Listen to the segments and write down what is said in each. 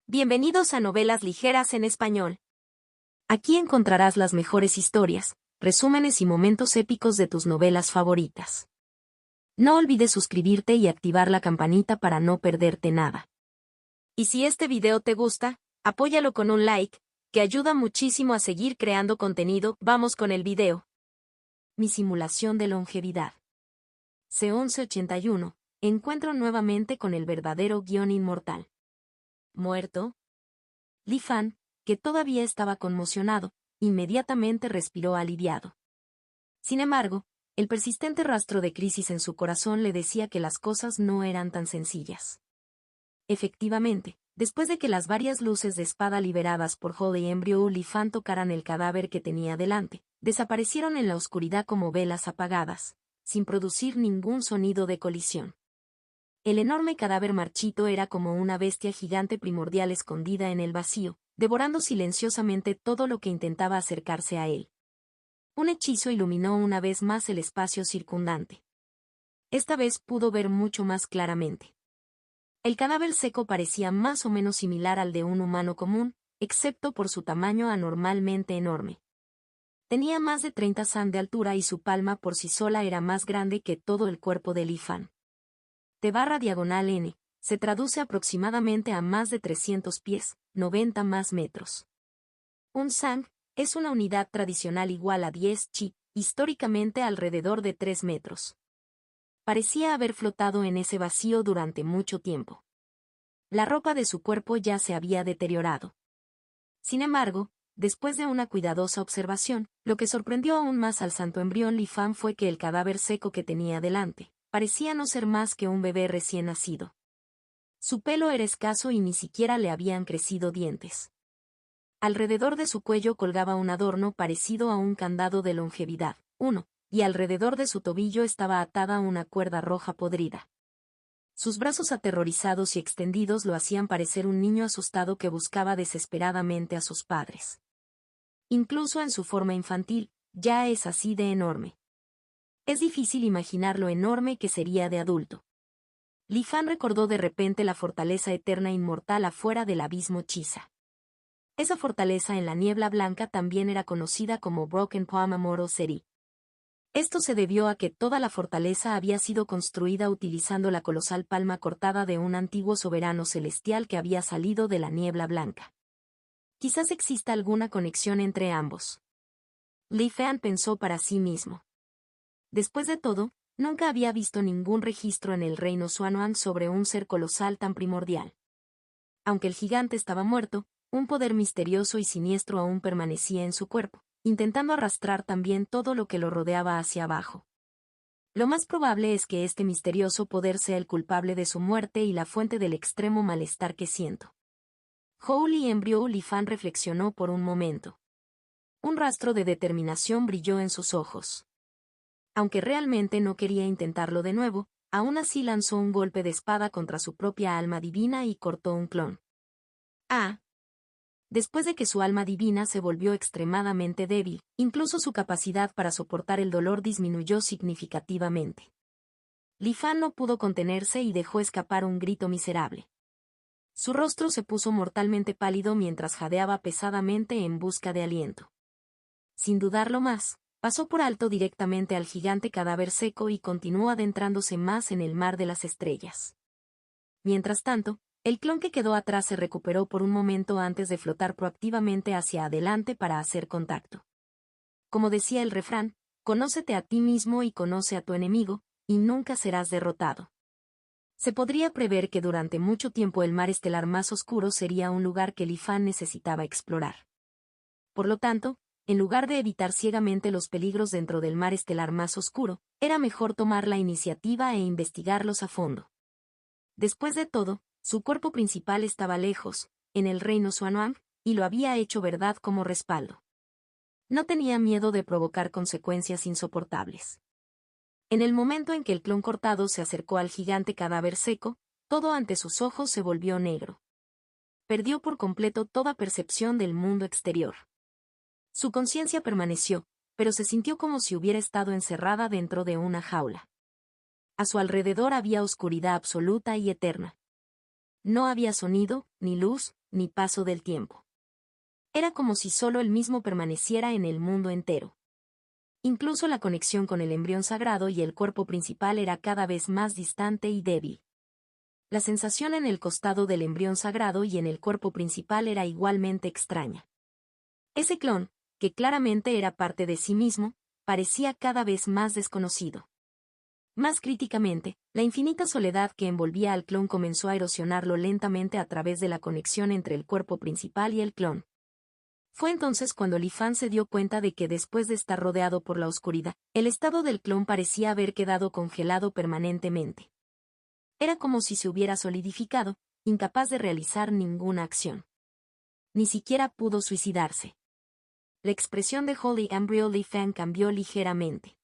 Bienvenidos a Novelas Ligeras en Español. Aquí encontrarás las mejores historias, resúmenes y momentos épicos de tus novelas favoritas. No olvides suscribirte y activar la campanita para no perderte nada. Y si este video te gusta, apóyalo con un like, que ayuda muchísimo a seguir creando contenido. Vamos con el video. Mi simulación de longevidad. C1181. Encuentro nuevamente con el verdadero guión inmortal. ¿Muerto? Li Fan, que todavía estaba conmocionado, inmediatamente respiró aliviado. Sin embargo, el persistente rastro de crisis en su corazón le decía que las cosas no eran tan sencillas. Efectivamente, después de que las varias luces de espada liberadas por Hole y Embryo Li Fan tocaran el cadáver que tenía delante, desaparecieron en la oscuridad como velas apagadas, sin producir ningún sonido de colisión. El enorme cadáver marchito era como una bestia gigante primordial escondida en el vacío, devorando silenciosamente todo lo que intentaba acercarse a él. Un hechizo iluminó una vez más el espacio circundante. Esta vez pudo ver mucho más claramente. El cadáver seco parecía más o menos similar al de un humano común, excepto por su tamaño anormalmente enorme. Tenía más de 30 san de altura y su palma por sí sola era más grande que todo el cuerpo de Li Fan. T/N, se traduce aproximadamente a más de 300 pies, 90 más metros. Un sang es una unidad tradicional igual a 10 chi, históricamente alrededor de 3 metros. Parecía haber flotado en ese vacío durante mucho tiempo. La ropa de su cuerpo ya se había deteriorado. Sin embargo, después de una cuidadosa observación, lo que sorprendió aún más al santo embrión Li Fan fue que el cadáver seco que tenía delante parecía no ser más que un bebé recién nacido. Su pelo era escaso y ni siquiera le habían crecido dientes. Alrededor de su cuello colgaba un adorno parecido a un candado de longevidad, y alrededor de su tobillo estaba atada una cuerda roja podrida. Sus brazos aterrorizados y extendidos lo hacían parecer un niño asustado que buscaba desesperadamente a sus padres. Incluso en su forma infantil, ya es así de enorme. Es difícil imaginar lo enorme que sería de adulto. Li Fan recordó de repente la fortaleza eterna inmortal afuera del abismo Chisa. Esa fortaleza en la niebla blanca también era conocida como Broken Palm Mortal City. Esto se debió a que toda la fortaleza había sido construida utilizando la colosal palma cortada de un antiguo soberano celestial que había salido de la niebla blanca. Quizás exista alguna conexión entre ambos. Li Fan pensó para sí mismo. Después de todo, nunca había visto ningún registro en el reino Xuanuan sobre un ser colosal tan primordial. Aunque el gigante estaba muerto, un poder misterioso y siniestro aún permanecía en su cuerpo, intentando arrastrar también todo lo que lo rodeaba hacia abajo. Lo más probable es que este misterioso poder sea el culpable de su muerte y la fuente del extremo malestar que siento. Hole y Embryo Li Fan reflexionó por un momento. Un rastro de determinación brilló en sus ojos. Aunque realmente no quería intentarlo de nuevo, aún así lanzó un golpe de espada contra su propia alma divina y cortó un clon. Después de que su alma divina se volvió extremadamente débil, incluso su capacidad para soportar el dolor disminuyó significativamente. Li Fan no pudo contenerse y dejó escapar un grito miserable. Su rostro se puso mortalmente pálido mientras jadeaba pesadamente en busca de aliento. Sin dudarlo más, pasó por alto directamente al gigante cadáver seco y continuó adentrándose más en el mar de las estrellas. Mientras tanto, el clon que quedó atrás se recuperó por un momento antes de flotar proactivamente hacia adelante para hacer contacto. Como decía el refrán, conócete a ti mismo y conoce a tu enemigo, y nunca serás derrotado. Se podría prever que durante mucho tiempo el mar estelar más oscuro sería un lugar que Li Fan necesitaba explorar. Por lo tanto, en lugar de evitar ciegamente los peligros dentro del mar estelar más oscuro, era mejor tomar la iniciativa e investigarlos a fondo. Después de todo, su cuerpo principal estaba lejos, en el reino Xuanuan, y lo había hecho verdad como respaldo. No tenía miedo de provocar consecuencias insoportables. En el momento en que el clon cortado se acercó al gigante cadáver seco, todo ante sus ojos se volvió negro. Perdió por completo toda percepción del mundo exterior. Su conciencia permaneció, pero se sintió como si hubiera estado encerrada dentro de una jaula. A su alrededor había oscuridad absoluta y eterna. No había sonido, ni luz, ni paso del tiempo. Era como si solo él mismo permaneciera en el mundo entero. Incluso la conexión con el embrión sagrado y el cuerpo principal era cada vez más distante y débil. La sensación en el costado del embrión sagrado y en el cuerpo principal era igualmente extraña. Ese clon, que claramente era parte de sí mismo, parecía cada vez más desconocido. Más críticamente, la infinita soledad que envolvía al clon comenzó a erosionarlo lentamente a través de la conexión entre el cuerpo principal y el clon. Fue entonces cuando Li Fan se dio cuenta de que después de estar rodeado por la oscuridad, el estado del clon parecía haber quedado congelado permanentemente. Era como si se hubiera solidificado, incapaz de realizar ninguna acción. Ni siquiera pudo suicidarse. La expresión de Holy Embryo Li Fan cambió ligeramente.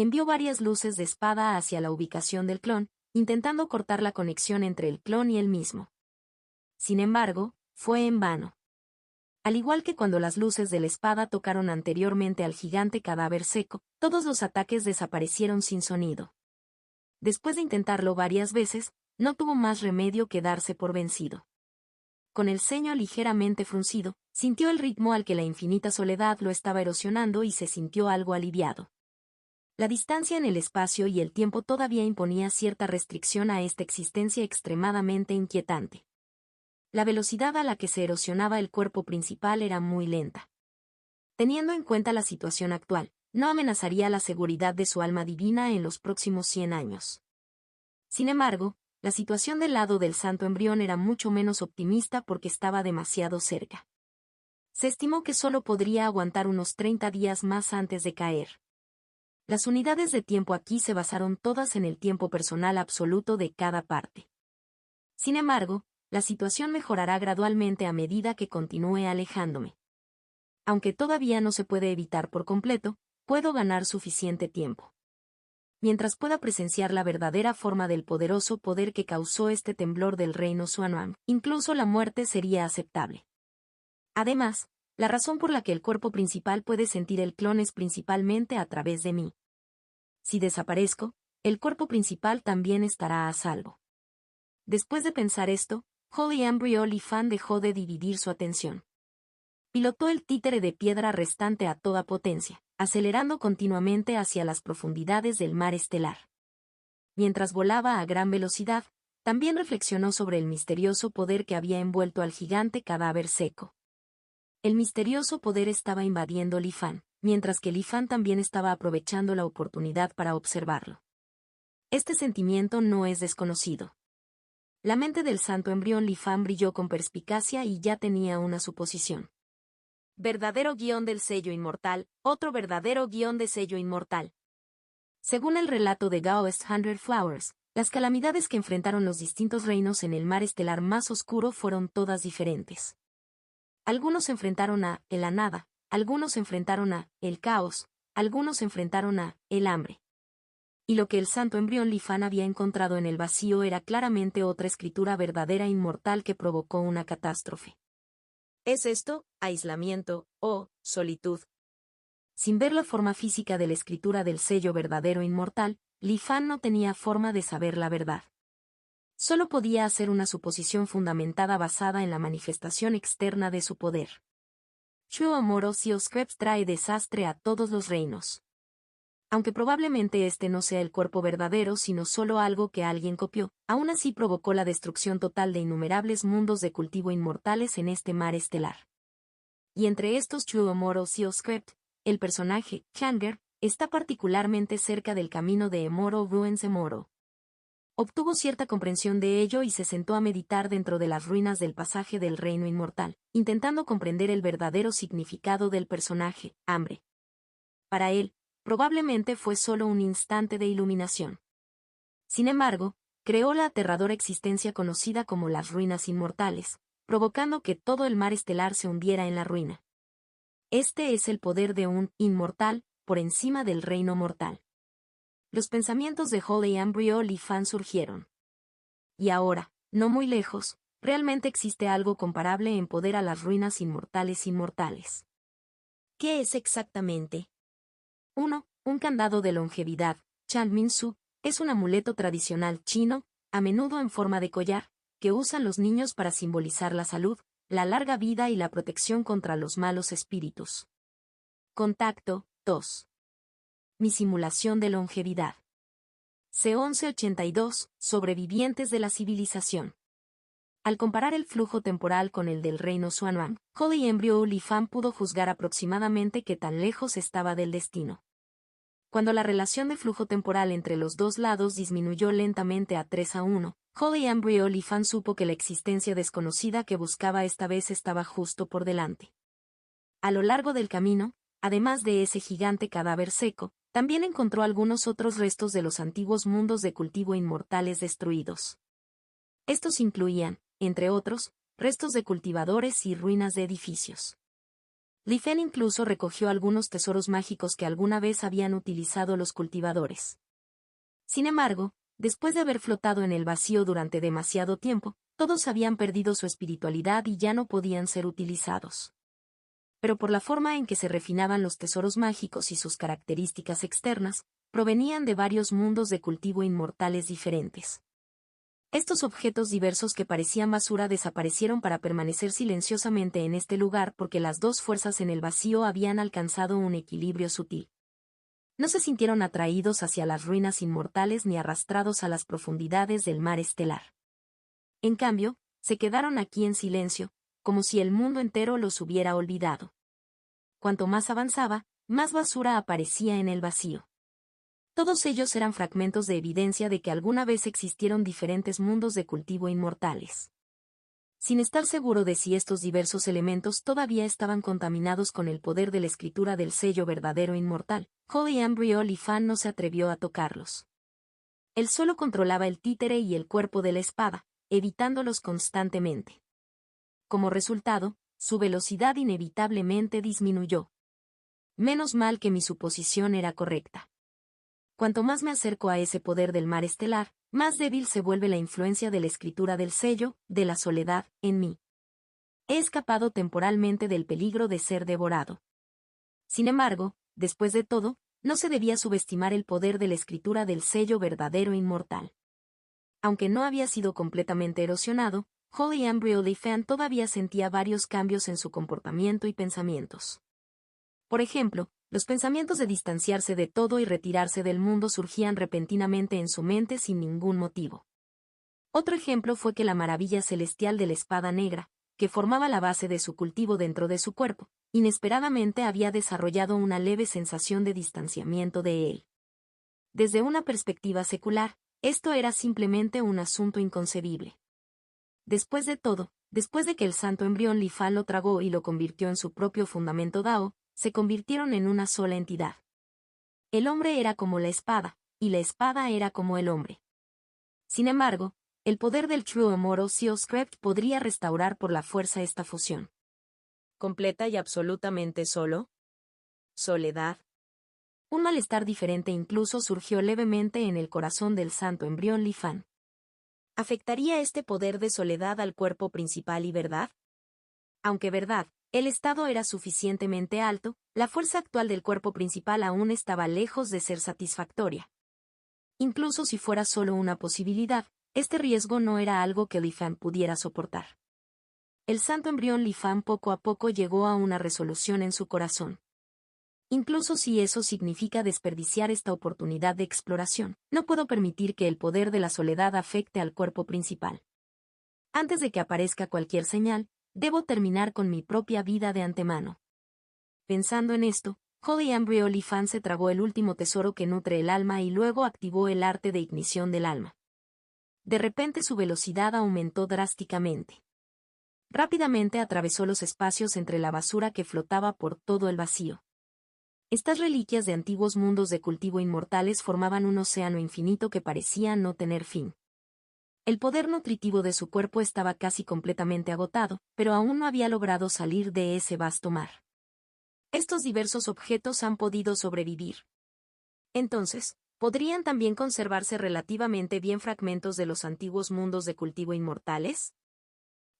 Envió varias luces de espada hacia la ubicación del clon, intentando cortar la conexión entre el clon y él mismo. Sin embargo, fue en vano. Al igual que cuando las luces de la espada tocaron anteriormente al gigante cadáver seco, todos los ataques desaparecieron sin sonido. Después de intentarlo varias veces, no tuvo más remedio que darse por vencido. Con el ceño ligeramente fruncido, sintió el ritmo al que la infinita soledad lo estaba erosionando y se sintió algo aliviado. La distancia en el espacio y el tiempo todavía imponía cierta restricción a esta existencia extremadamente inquietante. La velocidad a la que se erosionaba el cuerpo principal era muy lenta. Teniendo en cuenta la situación actual, no amenazaría la seguridad de su alma divina en los próximos 100 años. Sin embargo, la situación del lado del santo embrión era mucho menos optimista porque estaba demasiado cerca. Se estimó que solo podría aguantar unos 30 días más antes de caer. Las unidades de tiempo aquí se basaron todas en el tiempo personal absoluto de cada parte. Sin embargo, la situación mejorará gradualmente a medida que continúe alejándome. Aunque todavía no se puede evitar por completo, puedo ganar suficiente tiempo. Mientras pueda presenciar la verdadera forma del poderoso poder que causó este temblor del reino Xuanwang, incluso la muerte sería aceptable. Además, la razón por la que el cuerpo principal puede sentir el clon es principalmente a través de mí. Si desaparezco, el cuerpo principal también estará a salvo. Después de pensar esto, Holy Embryo Li Fan dejó de dividir su atención. Pilotó el títere de piedra restante a toda potencia, acelerando continuamente hacia las profundidades del mar estelar. Mientras volaba a gran velocidad, también reflexionó sobre el misterioso poder que había envuelto al gigante cadáver seco. El misterioso poder estaba invadiendo Li Fan, mientras que Li Fan también estaba aprovechando la oportunidad para observarlo. Este sentimiento no es desconocido. La mente del santo embrión Li Fan brilló con perspicacia y ya tenía una suposición. Verdadero guión del sello inmortal, otro verdadero guión de sello inmortal. Según el relato de Gao's Hundred Flowers, las calamidades que enfrentaron los distintos reinos en el mar estelar más oscuro fueron todas diferentes. Algunos se enfrentaron a la nada, algunos se enfrentaron a el caos, algunos se enfrentaron a el hambre. Y lo que el santo embrión Li Fan había encontrado en el vacío era claramente otra escritura verdadera inmortal que provocó una catástrofe. ¿Es esto aislamiento o solitud? Sin ver la forma física de la escritura del sello verdadero inmortal, Li Fan no tenía forma de saber la verdad. Solo podía hacer una suposición fundamentada basada en la manifestación externa de su poder. Chuo Amoro Sioscript trae desastre a todos los reinos. Aunque probablemente este no sea el cuerpo verdadero sino solo algo que alguien copió, aún así provocó la destrucción total de innumerables mundos de cultivo inmortales en este mar estelar. Y entre estos Chuo Amoro Sioscript, el personaje, Changer, está particularmente cerca del camino de Emoro Ruins Emoro. Obtuvo cierta comprensión de ello y se sentó a meditar dentro de las ruinas del pasaje del reino inmortal, intentando comprender el verdadero significado del personaje, hambre. Para él, probablemente fue solo un instante de iluminación. Sin embargo, creó la aterradora existencia conocida como las ruinas inmortales, provocando que todo el mar estelar se hundiera en la ruina. Este es el poder de un inmortal, por encima del reino mortal. Los pensamientos de Holy Embryo Li Fan surgieron. Y ahora, no muy lejos, realmente existe algo comparable en poder a las ruinas inmortales inmortales. ¿Qué es exactamente? 1. Un candado de longevidad, Chan Min Su, es un amuleto tradicional chino, a menudo en forma de collar, que usan los niños para simbolizar la salud, la larga vida y la protección contra los malos espíritus. Contacto 2. Mi simulación de longevidad. C1182, sobrevivientes de la civilización. Al comparar el flujo temporal con el del reino Xuanwang, Holly Embryo Li Fan pudo juzgar aproximadamente qué tan lejos estaba del destino. Cuando la relación de flujo temporal entre los dos lados disminuyó lentamente a 3-1, Holly Embryo Li Fan supo que la existencia desconocida que buscaba esta vez estaba justo por delante. A lo largo del camino, además de ese gigante cadáver seco, también encontró algunos otros restos de los antiguos mundos de cultivo inmortales destruidos. Estos incluían, entre otros, restos de cultivadores y ruinas de edificios. Li Fan incluso recogió algunos tesoros mágicos que alguna vez habían utilizado los cultivadores. Sin embargo, después de haber flotado en el vacío durante demasiado tiempo, todos habían perdido su espiritualidad y ya no podían ser utilizados. Pero por la forma en que se refinaban los tesoros mágicos y sus características externas, provenían de varios mundos de cultivo inmortales diferentes. Estos objetos diversos que parecían basura desaparecieron para permanecer silenciosamente en este lugar porque las dos fuerzas en el vacío habían alcanzado un equilibrio sutil. No se sintieron atraídos hacia las ruinas inmortales ni arrastrados a las profundidades del mar estelar. En cambio, se quedaron aquí en silencio, como si el mundo entero los hubiera olvidado. Cuanto más avanzaba, más basura aparecía en el vacío. Todos ellos eran fragmentos de evidencia de que alguna vez existieron diferentes mundos de cultivo inmortales. Sin estar seguro de si estos diversos elementos todavía estaban contaminados con el poder de la escritura del sello verdadero inmortal, Holly Embryo Li Fan no se atrevió a tocarlos. Él solo controlaba el títere y el cuerpo de la espada, evitándolos constantemente. Como resultado, su velocidad inevitablemente disminuyó. Menos mal que mi suposición era correcta. Cuanto más me acerco a ese poder del mar estelar, más débil se vuelve la influencia de la escritura del sello, de la soledad, en mí. He escapado temporalmente del peligro de ser devorado. Sin embargo, después de todo, no se debía subestimar el poder de la escritura del sello verdadero inmortal. Aunque no había sido completamente erosionado, Holly Embryo Li Fan todavía sentía varios cambios en su comportamiento y pensamientos. Por ejemplo, los pensamientos de distanciarse de todo y retirarse del mundo surgían repentinamente en su mente sin ningún motivo. Otro ejemplo fue que la maravilla celestial de la espada negra, que formaba la base de su cultivo dentro de su cuerpo, inesperadamente había desarrollado una leve sensación de distanciamiento de él. Desde una perspectiva secular, esto era simplemente un asunto inconcebible. Después de todo, después de que el santo embrión Li Fan lo tragó y lo convirtió en su propio fundamento Dao, se convirtieron en una sola entidad. El hombre era como la espada, y la espada era como el hombre. Sin embargo, el poder del True Immortal Seal Script podría restaurar por la fuerza esta fusión. ¿Completa y absolutamente solo? Soledad. Un malestar diferente incluso surgió levemente en el corazón del santo embrión Li Fan. ¿Afectaría este poder de soledad al cuerpo principal y verdad? Aunque verdad, el estado era suficientemente alto, la fuerza actual del cuerpo principal aún estaba lejos de ser satisfactoria. Incluso si fuera solo una posibilidad, este riesgo no era algo que Li Fan pudiera soportar. El santo embrión Li Fan poco a poco llegó a una resolución en su corazón. Incluso si eso significa desperdiciar esta oportunidad de exploración, no puedo permitir que el poder de la soledad afecte al cuerpo principal. Antes de que aparezca cualquier señal, debo terminar con mi propia vida de antemano. Pensando en esto, Holly Embryo Li Fan se tragó el último tesoro que nutre el alma y luego activó el arte de ignición del alma. De repente su velocidad aumentó drásticamente. Rápidamente atravesó los espacios entre la basura que flotaba por todo el vacío. Estas reliquias de antiguos mundos de cultivo inmortales formaban un océano infinito que parecía no tener fin. El poder nutritivo de su cuerpo estaba casi completamente agotado, pero aún no había logrado salir de ese vasto mar. Estos diversos objetos han podido sobrevivir. Entonces, ¿podrían también conservarse relativamente bien fragmentos de los antiguos mundos de cultivo inmortales?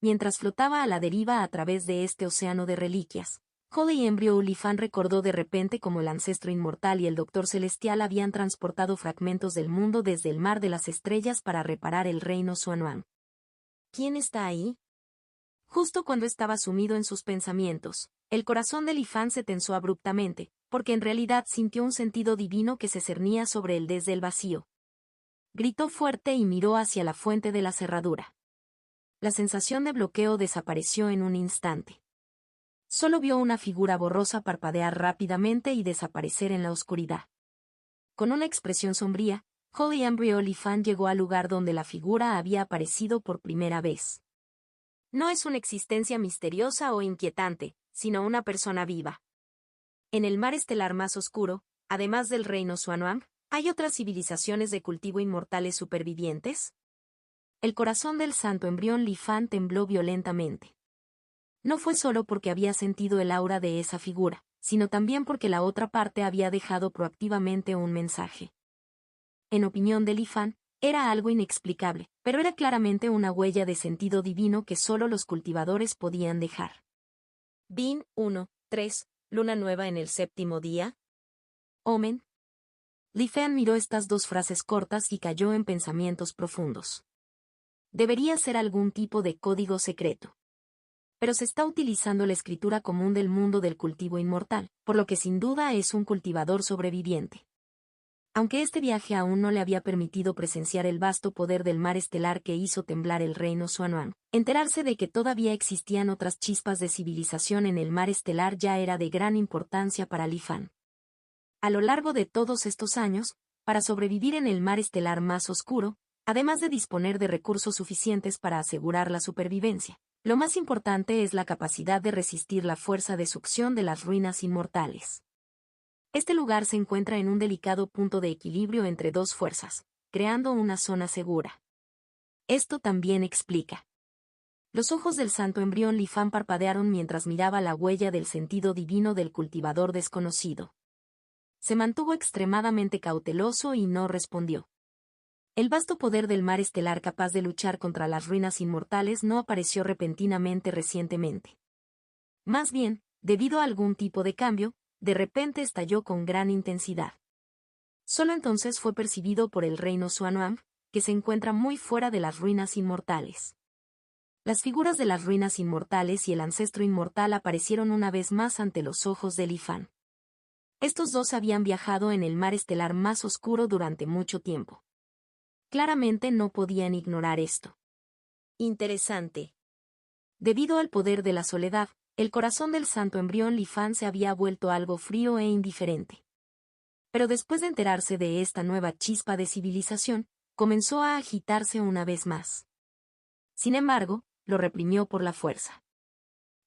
Mientras flotaba a la deriva a través de este océano de reliquias, Holly Embryo Li Fan recordó de repente cómo el ancestro inmortal y el doctor celestial habían transportado fragmentos del mundo desde el mar de las estrellas para reparar el reino Xuanwang. ¿Quién está ahí? Justo cuando estaba sumido en sus pensamientos, el corazón de Li Fan se tensó abruptamente, porque en realidad sintió un sentido divino que se cernía sobre él desde el vacío. Gritó fuerte y miró hacia la fuente de la cerradura. La sensación de bloqueo desapareció en un instante. Solo vio una figura borrosa parpadear rápidamente y desaparecer en la oscuridad. Con una expresión sombría, Holly Embryo Li Fan llegó al lugar donde la figura había aparecido por primera vez. No es una existencia misteriosa o inquietante, sino una persona viva. En el mar estelar más oscuro, además del reino Xuanwang, ¿hay otras civilizaciones de cultivo inmortales supervivientes? El corazón del santo embrión Li Fan tembló violentamente. No fue solo porque había sentido el aura de esa figura, sino también porque la otra parte había dejado proactivamente un mensaje. En opinión de Li Fan, era algo inexplicable, pero era claramente una huella de sentido divino que solo los cultivadores podían dejar. Bin 1:3, luna nueva en el séptimo día. Omen. Li Fan miró estas dos frases cortas y cayó en pensamientos profundos. Debería ser algún tipo de código secreto. Pero se está utilizando la escritura común del mundo del cultivo inmortal, por lo que sin duda es un cultivador sobreviviente. Aunque este viaje aún no le había permitido presenciar el vasto poder del mar estelar que hizo temblar el reino Xuanwang, enterarse de que todavía existían otras chispas de civilización en el mar estelar ya era de gran importancia para Li Fan. A lo largo de todos estos años, para sobrevivir en el mar estelar más oscuro, además de disponer de recursos suficientes para asegurar la supervivencia, lo más importante es la capacidad de resistir la fuerza de succión de las ruinas inmortales. Este lugar se encuentra en un delicado punto de equilibrio entre dos fuerzas, creando una zona segura. Esto también explica. Los ojos del santo embrión Li Fan parpadearon mientras miraba la huella del sentido divino del cultivador desconocido. Se mantuvo extremadamente cauteloso y no respondió. El vasto poder del mar estelar capaz de luchar contra las ruinas inmortales no apareció repentinamente recientemente. Más bien, debido a algún tipo de cambio, de repente estalló con gran intensidad. Solo entonces fue percibido por el reino Xuanwang, que se encuentra muy fuera de las ruinas inmortales. Las figuras de las ruinas inmortales y el ancestro inmortal aparecieron una vez más ante los ojos de Li Fan. Estos dos habían viajado en el mar estelar más oscuro durante mucho tiempo. Claramente no podían ignorar esto. Interesante. Debido al poder de la soledad, el corazón del santo embrión Li Fan se había vuelto algo frío e indiferente. Pero después de enterarse de esta nueva chispa de civilización, comenzó a agitarse una vez más. Sin embargo, lo reprimió por la fuerza.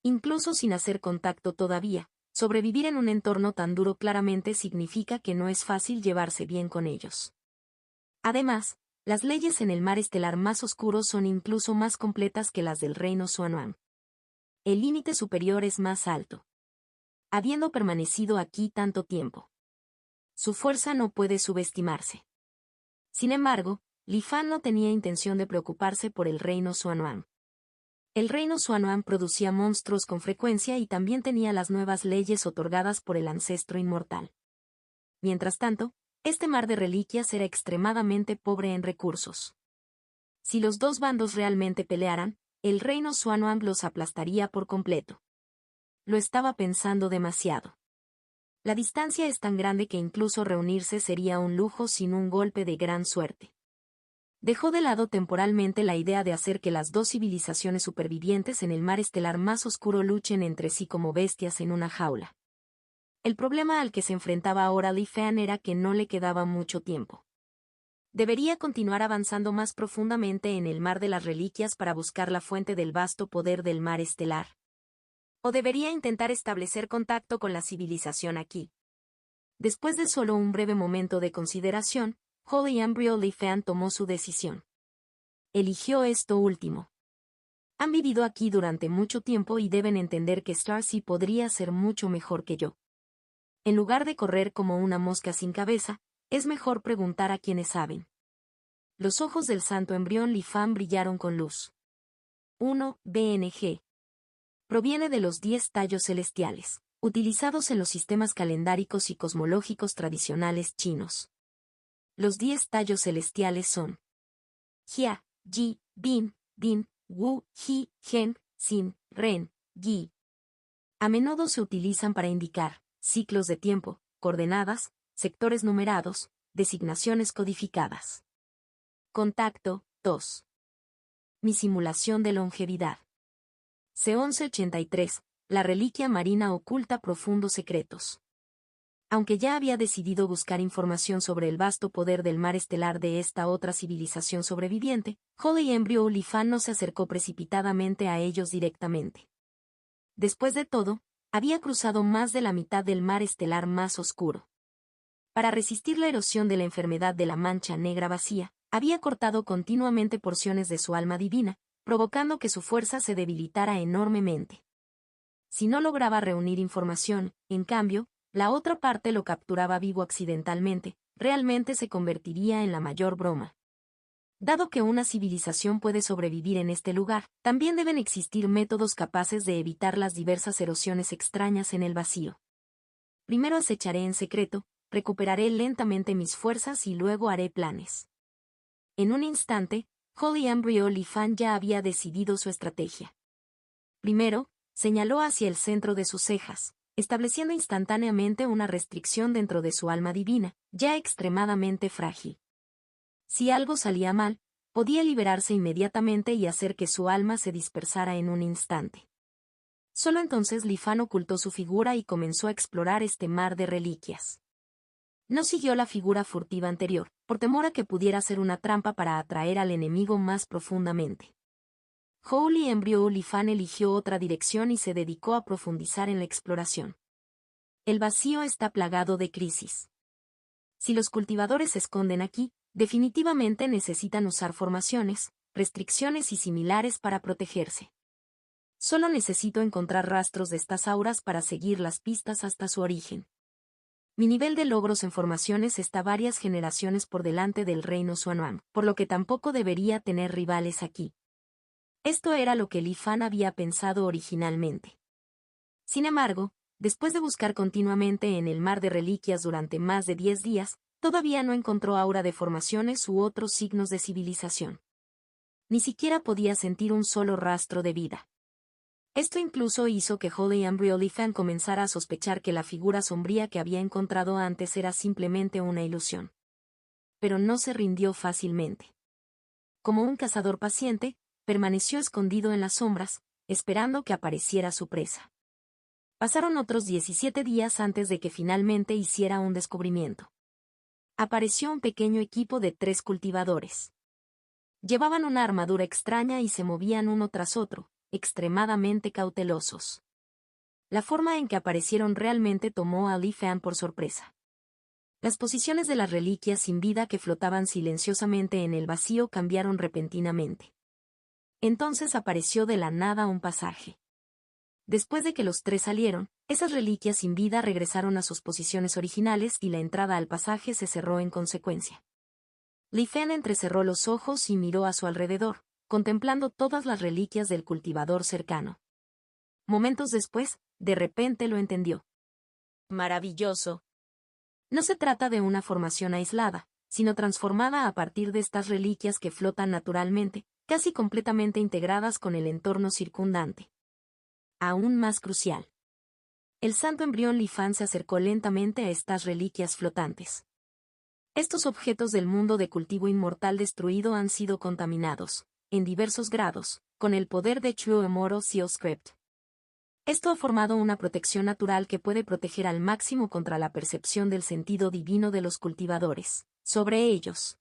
Incluso sin hacer contacto todavía, sobrevivir en un entorno tan duro claramente significa que no es fácil llevarse bien con ellos. Además, las leyes en el mar estelar más oscuro son incluso más completas que las del reino Xuanwang. El límite superior es más alto. Habiendo permanecido aquí tanto tiempo, su fuerza no puede subestimarse. Sin embargo, Li Fan no tenía intención de preocuparse por el reino Xuanwang. El reino Xuanwang producía monstruos con frecuencia y también tenía las nuevas leyes otorgadas por el ancestro inmortal. Mientras tanto, este mar de reliquias era extremadamente pobre en recursos. Si los dos bandos realmente pelearan, el reino Xuanwang los aplastaría por completo. Lo estaba pensando demasiado. La distancia es tan grande que incluso reunirse sería un lujo sin un golpe de gran suerte. Dejó de lado temporalmente la idea de hacer que las dos civilizaciones supervivientes en el mar estelar más oscuro luchen entre sí como bestias en una jaula. El problema al que se enfrentaba ahora Li Fan era que no le quedaba mucho tiempo. Debería continuar avanzando más profundamente en el mar de las reliquias para buscar la fuente del vasto poder del mar estelar. O debería intentar establecer contacto con la civilización aquí. Después de solo un breve momento de consideración, Holly Embryo Li Fan tomó su decisión. Eligió esto último. Han vivido aquí durante mucho tiempo y deben entender que Starcy podría ser mucho mejor que yo. En lugar de correr como una mosca sin cabeza, es mejor preguntar a quienes saben. Los ojos del santo embrión Li Fan brillaron con luz. 1. BNG. Proviene de los 10 tallos celestiales, utilizados en los sistemas calendáricos y cosmológicos tradicionales chinos. Los 10 tallos celestiales son Jia, Ji, Bin, Din, wu, ji, gen, sin, ren, gi. A menudo se utilizan para indicar ciclos de tiempo, coordenadas, sectores numerados, designaciones codificadas. Contacto 2. Mi simulación de longevidad. C-1183. La reliquia marina oculta profundos secretos. Aunque ya había decidido buscar información sobre el vasto poder del mar estelar de esta otra civilización sobreviviente, Holy Embryo Lifan no se acercó precipitadamente a ellos directamente. Después de todo, había cruzado más de la mitad del mar estelar más oscuro. Para resistir la erosión de la enfermedad de la mancha negra vacía, había cortado continuamente porciones de su alma divina, provocando que su fuerza se debilitara enormemente. Si no lograba reunir información, en cambio, la otra parte lo capturaba vivo accidentalmente, realmente se convertiría en la mayor broma. Dado que una civilización puede sobrevivir en este lugar, también deben existir métodos capaces de evitar las diversas erosiones extrañas en el vacío. Primero acecharé en secreto, recuperaré lentamente mis fuerzas y luego haré planes. En un instante, Holy Embryo Lifan ya había decidido su estrategia. Primero, señaló hacia el centro de sus cejas, estableciendo instantáneamente una restricción dentro de su alma divina, ya extremadamente frágil. Si algo salía mal, podía liberarse inmediatamente y hacer que su alma se dispersara en un instante. Solo entonces Lifan ocultó su figura y comenzó a explorar este mar de reliquias. No siguió la figura furtiva anterior, por temor a que pudiera ser una trampa para atraer al enemigo más profundamente. Holy Embryo Lifan eligió otra dirección y se dedicó a profundizar en la exploración. El vacío está plagado de crisis. Si los cultivadores se esconden aquí, definitivamente necesitan usar formaciones, restricciones y similares para protegerse. Solo necesito encontrar rastros de estas auras para seguir las pistas hasta su origen. Mi nivel de logros en formaciones está varias generaciones por delante del reino Xuanwang, por lo que tampoco debería tener rivales aquí. Esto era lo que Lifan había pensado originalmente. Sin embargo, después de buscar continuamente en el mar de reliquias durante más de 10 días, todavía no encontró aura de formaciones u otros signos de civilización. Ni siquiera podía sentir un solo rastro de vida. Esto incluso hizo que Holy Embryo Lifan comenzara a sospechar que la figura sombría que había encontrado antes era simplemente una ilusión. Pero no se rindió fácilmente. Como un cazador paciente, permaneció escondido en las sombras, esperando que apareciera su presa. Pasaron otros 17 días antes de que finalmente hiciera un descubrimiento. Apareció un pequeño equipo de 3 cultivadores. Llevaban una armadura extraña y se movían uno tras otro, extremadamente cautelosos. La forma en que aparecieron realmente tomó a Lifan por sorpresa. Las posiciones de las reliquias sin vida que flotaban silenciosamente en el vacío cambiaron repentinamente. Entonces apareció de la nada un pasaje. Después de que los 3 salieron, esas reliquias sin vida regresaron a sus posiciones originales y la entrada al pasaje se cerró en consecuencia. Lifan entrecerró los ojos y miró a su alrededor, contemplando todas las reliquias del cultivador cercano. Momentos después, de repente lo entendió. Maravilloso. No se trata de una formación aislada, sino transformada a partir de estas reliquias que flotan naturalmente, casi completamente integradas con el entorno circundante. Aún más crucial. El santo embrión Lifan se acercó lentamente a estas reliquias flotantes. Estos objetos del mundo de cultivo inmortal destruido han sido contaminados, en diversos grados, con el poder de True Immortal Seal Script. Esto ha formado una protección natural que puede proteger al máximo contra la percepción del sentido divino de los cultivadores, sobre ellos.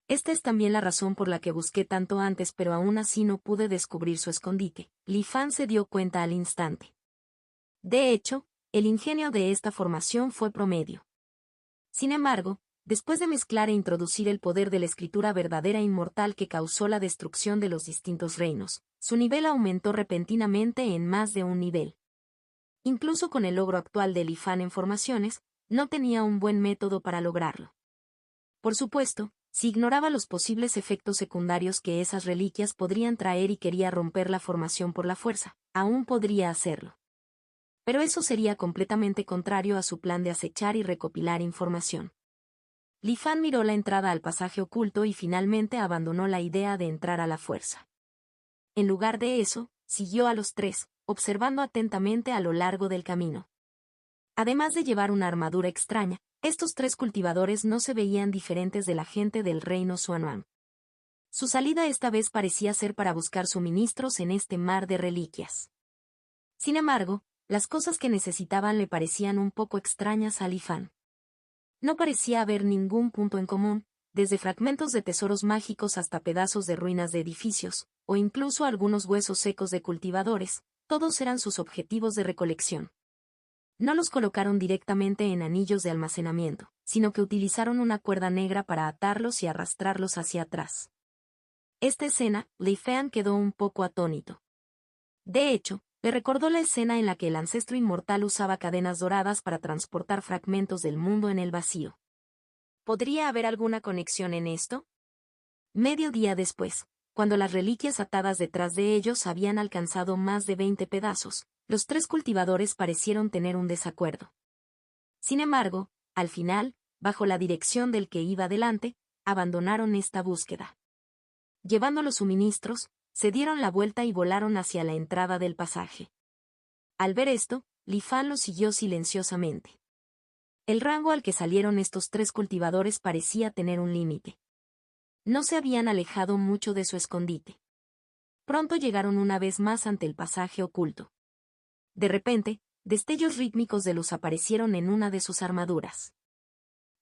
Esta es también la razón por la que busqué tanto antes pero aún así no pude descubrir su escondite. Lifan se dio cuenta al instante. De hecho, el ingenio de esta formación fue promedio. Sin embargo, después de mezclar e introducir el poder de la escritura verdadera e inmortal que causó la destrucción de los distintos reinos, su nivel aumentó repentinamente en más de un nivel. Incluso con el logro actual de Lifan en formaciones, no tenía un buen método para lograrlo. Por supuesto, si ignoraba los posibles efectos secundarios que esas reliquias podrían traer y quería romper la formación por la fuerza, aún podría hacerlo. Pero eso sería completamente contrario a su plan de acechar y recopilar información. Lifan miró la entrada al pasaje oculto y finalmente abandonó la idea de entrar a la fuerza. En lugar de eso, siguió a los tres, observando atentamente a lo largo del camino. Además de llevar una armadura extraña, estos tres cultivadores no se veían diferentes de la gente del reino Xuanhuang. Su salida esta vez parecía ser para buscar suministros en este mar de reliquias. Sin embargo, las cosas que necesitaban le parecían un poco extrañas a Li Fan. No parecía haber ningún punto en común, desde fragmentos de tesoros mágicos hasta pedazos de ruinas de edificios, o incluso algunos huesos secos de cultivadores, todos eran sus objetivos de recolección. No los colocaron directamente en anillos de almacenamiento, sino que utilizaron una cuerda negra para atarlos y arrastrarlos hacia atrás. Esta escena, Li Fan quedó un poco atónito. De hecho, le recordó la escena en la que el ancestro inmortal usaba cadenas doradas para transportar fragmentos del mundo en el vacío. ¿Podría haber alguna conexión en esto? Medio día después, cuando las reliquias atadas detrás de ellos habían alcanzado más de 20 pedazos, los tres cultivadores parecieron tener un desacuerdo. Sin embargo, al final, bajo la dirección del que iba delante, abandonaron esta búsqueda. Llevando los suministros, se dieron la vuelta y volaron hacia la entrada del pasaje. Al ver esto, Li Fan lo siguió silenciosamente. El rango al que salieron estos tres cultivadores parecía tener un límite. No se habían alejado mucho de su escondite. Pronto llegaron una vez más ante el pasaje oculto. De repente, destellos rítmicos de luz aparecieron en una de sus armaduras.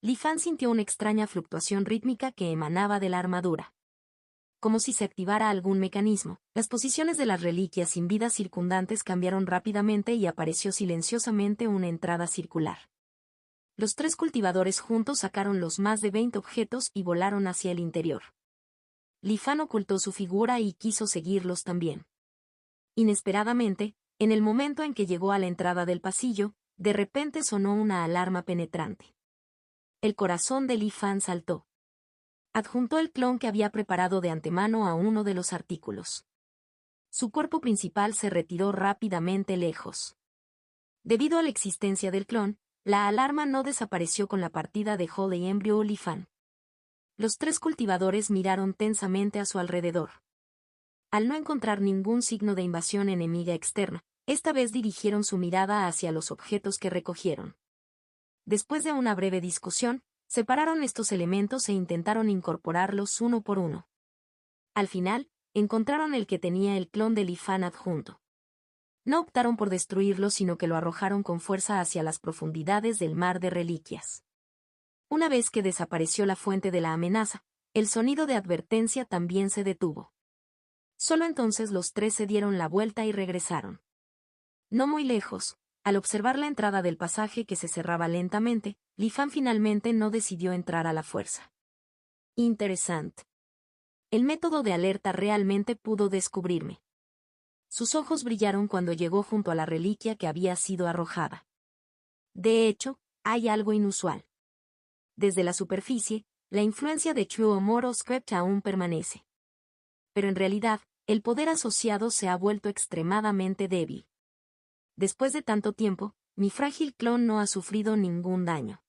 Li Fan sintió una extraña fluctuación rítmica que emanaba de la armadura. Como si se activara algún mecanismo, las posiciones de las reliquias sin vida circundantes cambiaron rápidamente y apareció silenciosamente una entrada circular. Los tres cultivadores juntos sacaron los más de 20 objetos y volaron hacia el interior. Li Fan ocultó su figura y quiso seguirlos también. Inesperadamente, en el momento en que llegó a la entrada del pasillo, de repente sonó una alarma penetrante. El corazón de Li Fan saltó. Adjuntó el clon que había preparado de antemano a uno de los artículos. Su cuerpo principal se retiró rápidamente lejos. Debido a la existencia del clon, la alarma no desapareció con la partida de Holy Embryo Li Fan. Los tres cultivadores miraron tensamente a su alrededor. Al no encontrar ningún signo de invasión enemiga externa, esta vez dirigieron su mirada hacia los objetos que recogieron. Después de una breve discusión, separaron estos elementos e intentaron incorporarlos uno por uno. Al final, encontraron el que tenía el clon de Li Fan adjunto. No optaron por destruirlo, sino que lo arrojaron con fuerza hacia las profundidades del mar de reliquias. Una vez que desapareció la fuente de la amenaza, el sonido de advertencia también se detuvo. Solo entonces los tres se dieron la vuelta y regresaron. No muy lejos, al observar la entrada del pasaje que se cerraba lentamente, Li Fan finalmente no decidió entrar a la fuerza. Interesante. El método de alerta realmente pudo descubrirme. Sus ojos brillaron cuando llegó junto a la reliquia que había sido arrojada. De hecho, hay algo inusual. Desde la superficie, la influencia de Chuo Moro Script aún permanece. Pero en realidad, el poder asociado se ha vuelto extremadamente débil. Después de tanto tiempo, mi frágil clon no ha sufrido ningún daño.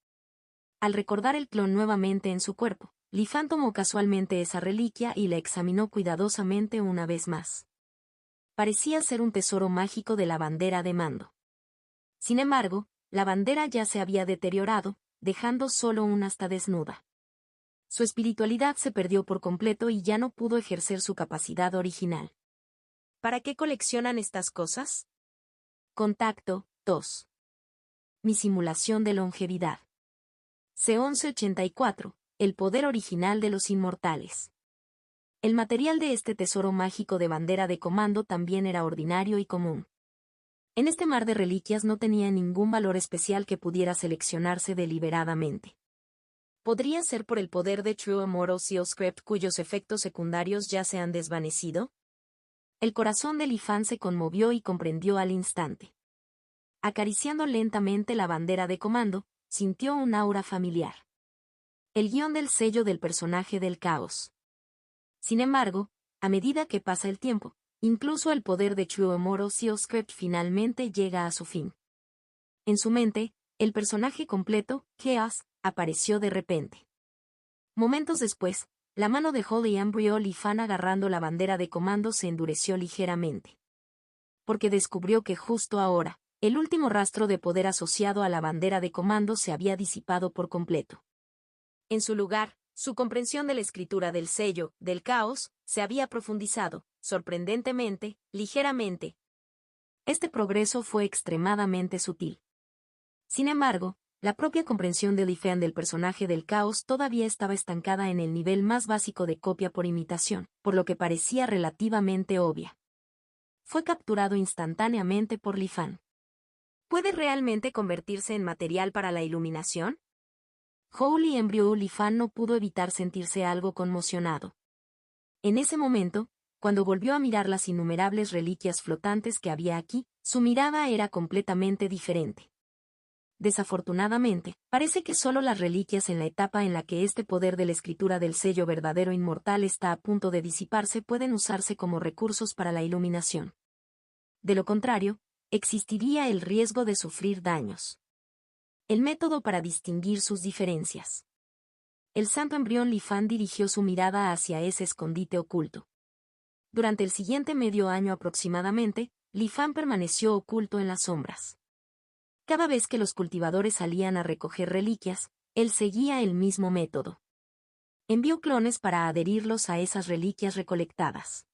Al recordar el clon nuevamente en su cuerpo, Li Fan tomó casualmente esa reliquia y la examinó cuidadosamente una vez más. Parecía ser un tesoro mágico de la bandera de mando. Sin embargo, la bandera ya se había deteriorado, dejando solo una asta desnuda. Su espiritualidad se perdió por completo y ya no pudo ejercer su capacidad original. ¿Para qué coleccionan estas cosas? Contacto 2. Mi simulación de longevidad. C1184, el poder original de los inmortales. El material de este tesoro mágico de bandera de comando también era ordinario y común. En este mar de reliquias no tenía ningún valor especial que pudiera seleccionarse deliberadamente. ¿Podría ser por el poder de True Immortal Seal Script cuyos efectos secundarios ya se han desvanecido? El corazón de Li Fan se conmovió y comprendió al instante. Acariciando lentamente la bandera de comando, sintió un aura familiar. El guión del sello del personaje del caos. Sin embargo, a medida que pasa el tiempo, incluso el poder de True Immortal Seal Script finalmente llega a su fin. En su mente, el personaje completo, Chaos, apareció de repente. Momentos después, la mano de Holy Embryo Li Fan agarrando la bandera de comando se endureció ligeramente. Porque descubrió que justo ahora, el último rastro de poder asociado a la bandera de comando se había disipado por completo. En su lugar, su comprensión de la escritura del sello, del caos, se había profundizado, sorprendentemente, ligeramente. Este progreso fue extremadamente sutil. Sin embargo, la propia comprensión de Li Fan del personaje del caos todavía estaba estancada en el nivel más básico de copia por imitación, por lo que parecía relativamente obvia. Fue capturado instantáneamente por Li Fan. ¿Puede realmente convertirse en material para la iluminación? Holy Embryo Li Fan no pudo evitar sentirse algo conmocionado. En ese momento, cuando volvió a mirar las innumerables reliquias flotantes que había aquí, su mirada era completamente diferente. Desafortunadamente, parece que solo las reliquias en la etapa en la que este poder de la escritura del sello verdadero inmortal está a punto de disiparse pueden usarse como recursos para la iluminación. De lo contrario, existiría el riesgo de sufrir daños. El método para distinguir sus diferencias. El santo embrión Li Fan dirigió su mirada hacia ese escondite oculto. Durante el siguiente medio año aproximadamente, Li Fan permaneció oculto en las sombras. Cada vez que los cultivadores salían a recoger reliquias, él seguía el mismo método. Envió clones para adherirlos a esas reliquias recolectadas.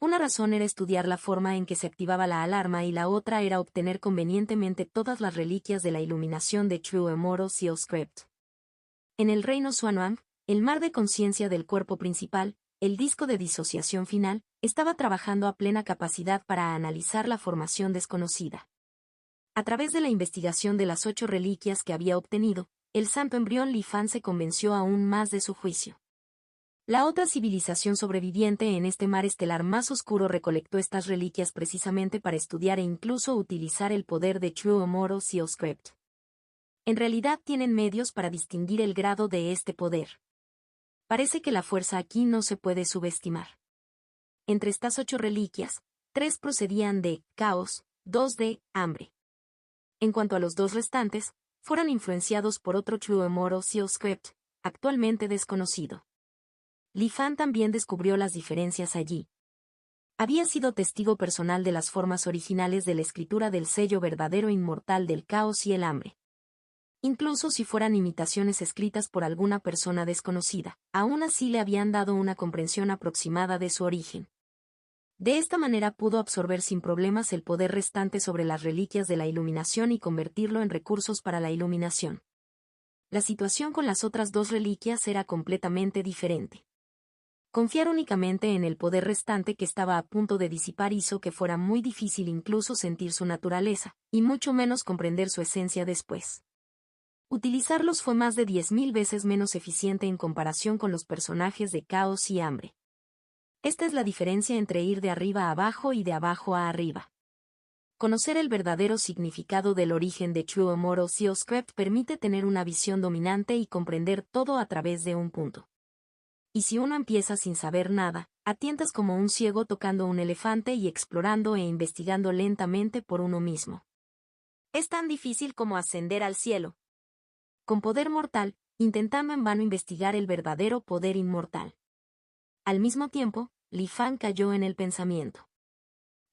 Una razón era estudiar la forma en que se activaba la alarma y la otra era obtener convenientemente todas las reliquias de la iluminación de True Immortal Seal Script. En el reino Xuanwang, el mar de conciencia del cuerpo principal, el disco de disociación final, estaba trabajando a plena capacidad para analizar la formación desconocida. A través de la investigación de las 8 reliquias que había obtenido, el santo embrión Li Fan se convenció aún más de su juicio. La otra civilización sobreviviente en este mar estelar más oscuro recolectó estas reliquias precisamente para estudiar e incluso utilizar el poder de True Immortal Seal Script. En realidad tienen medios para distinguir el grado de este poder. Parece que la fuerza aquí no se puede subestimar. Entre estas 8 reliquias, 3 procedían de caos, 2 de hambre. En cuanto a los 2 restantes, fueron influenciados por otro True Immortal Seal Script, actualmente desconocido. Li Fan también descubrió las diferencias allí. Había sido testigo personal de las formas originales de la escritura del sello verdadero inmortal del caos y el hambre. Incluso si fueran imitaciones escritas por alguna persona desconocida, aún así le habían dado una comprensión aproximada de su origen. De esta manera pudo absorber sin problemas el poder restante sobre las reliquias de la iluminación y convertirlo en recursos para la iluminación. La situación con las otras 2 reliquias era completamente diferente. Confiar únicamente en el poder restante que estaba a punto de disipar hizo que fuera muy difícil incluso sentir su naturaleza, y mucho menos comprender su esencia después. Utilizarlos fue más de 10.000 veces menos eficiente en comparación con los personajes de caos y hambre. Esta es la diferencia entre ir de arriba a abajo y de abajo a arriba. Conocer el verdadero significado del origen de True Immortal Seal Script permite tener una visión dominante y comprender todo a través de un punto. Y si uno empieza sin saber nada, atientas como un ciego tocando un elefante y explorando e investigando lentamente por uno mismo. Es tan difícil como ascender al cielo. Con poder mortal, intentando en vano investigar el verdadero poder inmortal. Al mismo tiempo, Li Fan cayó en el pensamiento.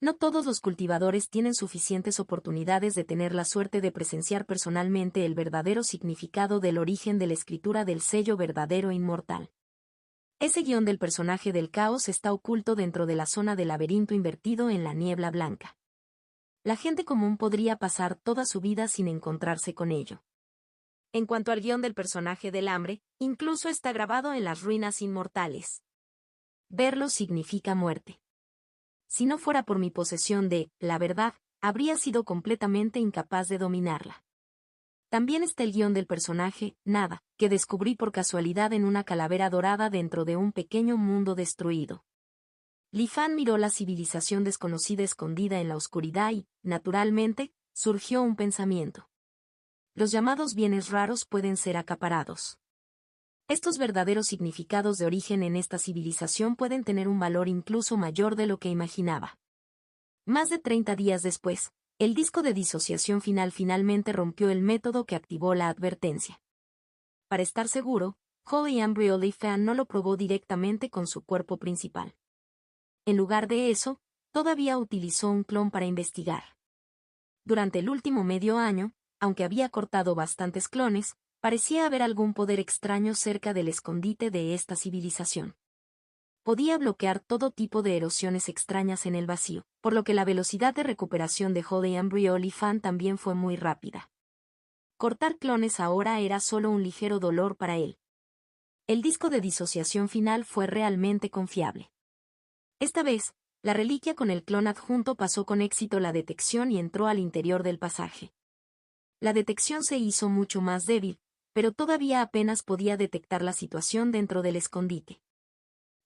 No todos los cultivadores tienen suficientes oportunidades de tener la suerte de presenciar personalmente el verdadero significado del origen de la escritura del sello verdadero inmortal. Ese guión del personaje del caos está oculto dentro de la zona del laberinto invertido en la niebla blanca. La gente común podría pasar toda su vida sin encontrarse con ello. En cuanto al guión del personaje del hambre, incluso está grabado en las ruinas inmortales. Verlo significa muerte. Si no fuera por mi posesión de la verdad, habría sido completamente incapaz de dominarla. También está el guión del personaje, Nada, que descubrí por casualidad en una calavera dorada dentro de un pequeño mundo destruido. Li Fan miró la civilización desconocida escondida en la oscuridad y, naturalmente, surgió un pensamiento. Los llamados bienes raros pueden ser acaparados. Estos verdaderos significados de origen en esta civilización pueden tener un valor incluso mayor de lo que imaginaba. Más de 30 días después, el disco de disociación final finalmente rompió el método que activó la advertencia. Para estar seguro, Holly Embryo Li Fan no lo probó directamente con su cuerpo principal. En lugar de eso, todavía utilizó un clon para investigar. Durante el último medio año, aunque había cortado bastantes clones, parecía haber algún poder extraño cerca del escondite de esta civilización. Podía bloquear todo tipo de erosiones extrañas en el vacío, por lo que la velocidad de recuperación de Holly Embryo Li Fan también fue muy rápida. Cortar clones ahora era solo un ligero dolor para él. El disco de disociación final fue realmente confiable. Esta vez, la reliquia con el clon adjunto pasó con éxito la detección y entró al interior del pasaje. La detección se hizo mucho más débil, pero todavía apenas podía detectar la situación dentro del escondite.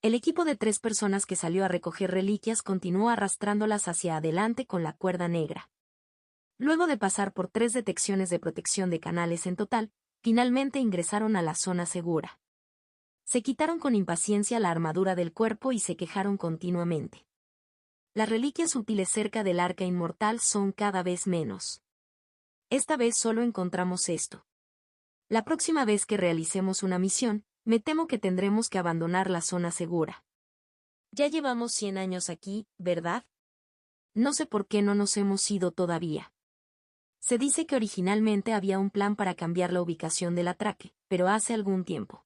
El equipo de 3 personas que salió a recoger reliquias continuó arrastrándolas hacia adelante con la cuerda negra. Luego de pasar por 3 detecciones de protección de canales en total, finalmente ingresaron a la zona segura. Se quitaron con impaciencia la armadura del cuerpo y se quejaron continuamente. Las reliquias útiles cerca del arca inmortal son cada vez menos. Esta vez solo encontramos esto. La próxima vez que realicemos una misión, me temo que tendremos que abandonar la zona segura. Ya llevamos 100 años aquí, ¿verdad? No sé por qué no nos hemos ido todavía. Se dice que originalmente había un plan para cambiar la ubicación del atraque, pero hace algún tiempo.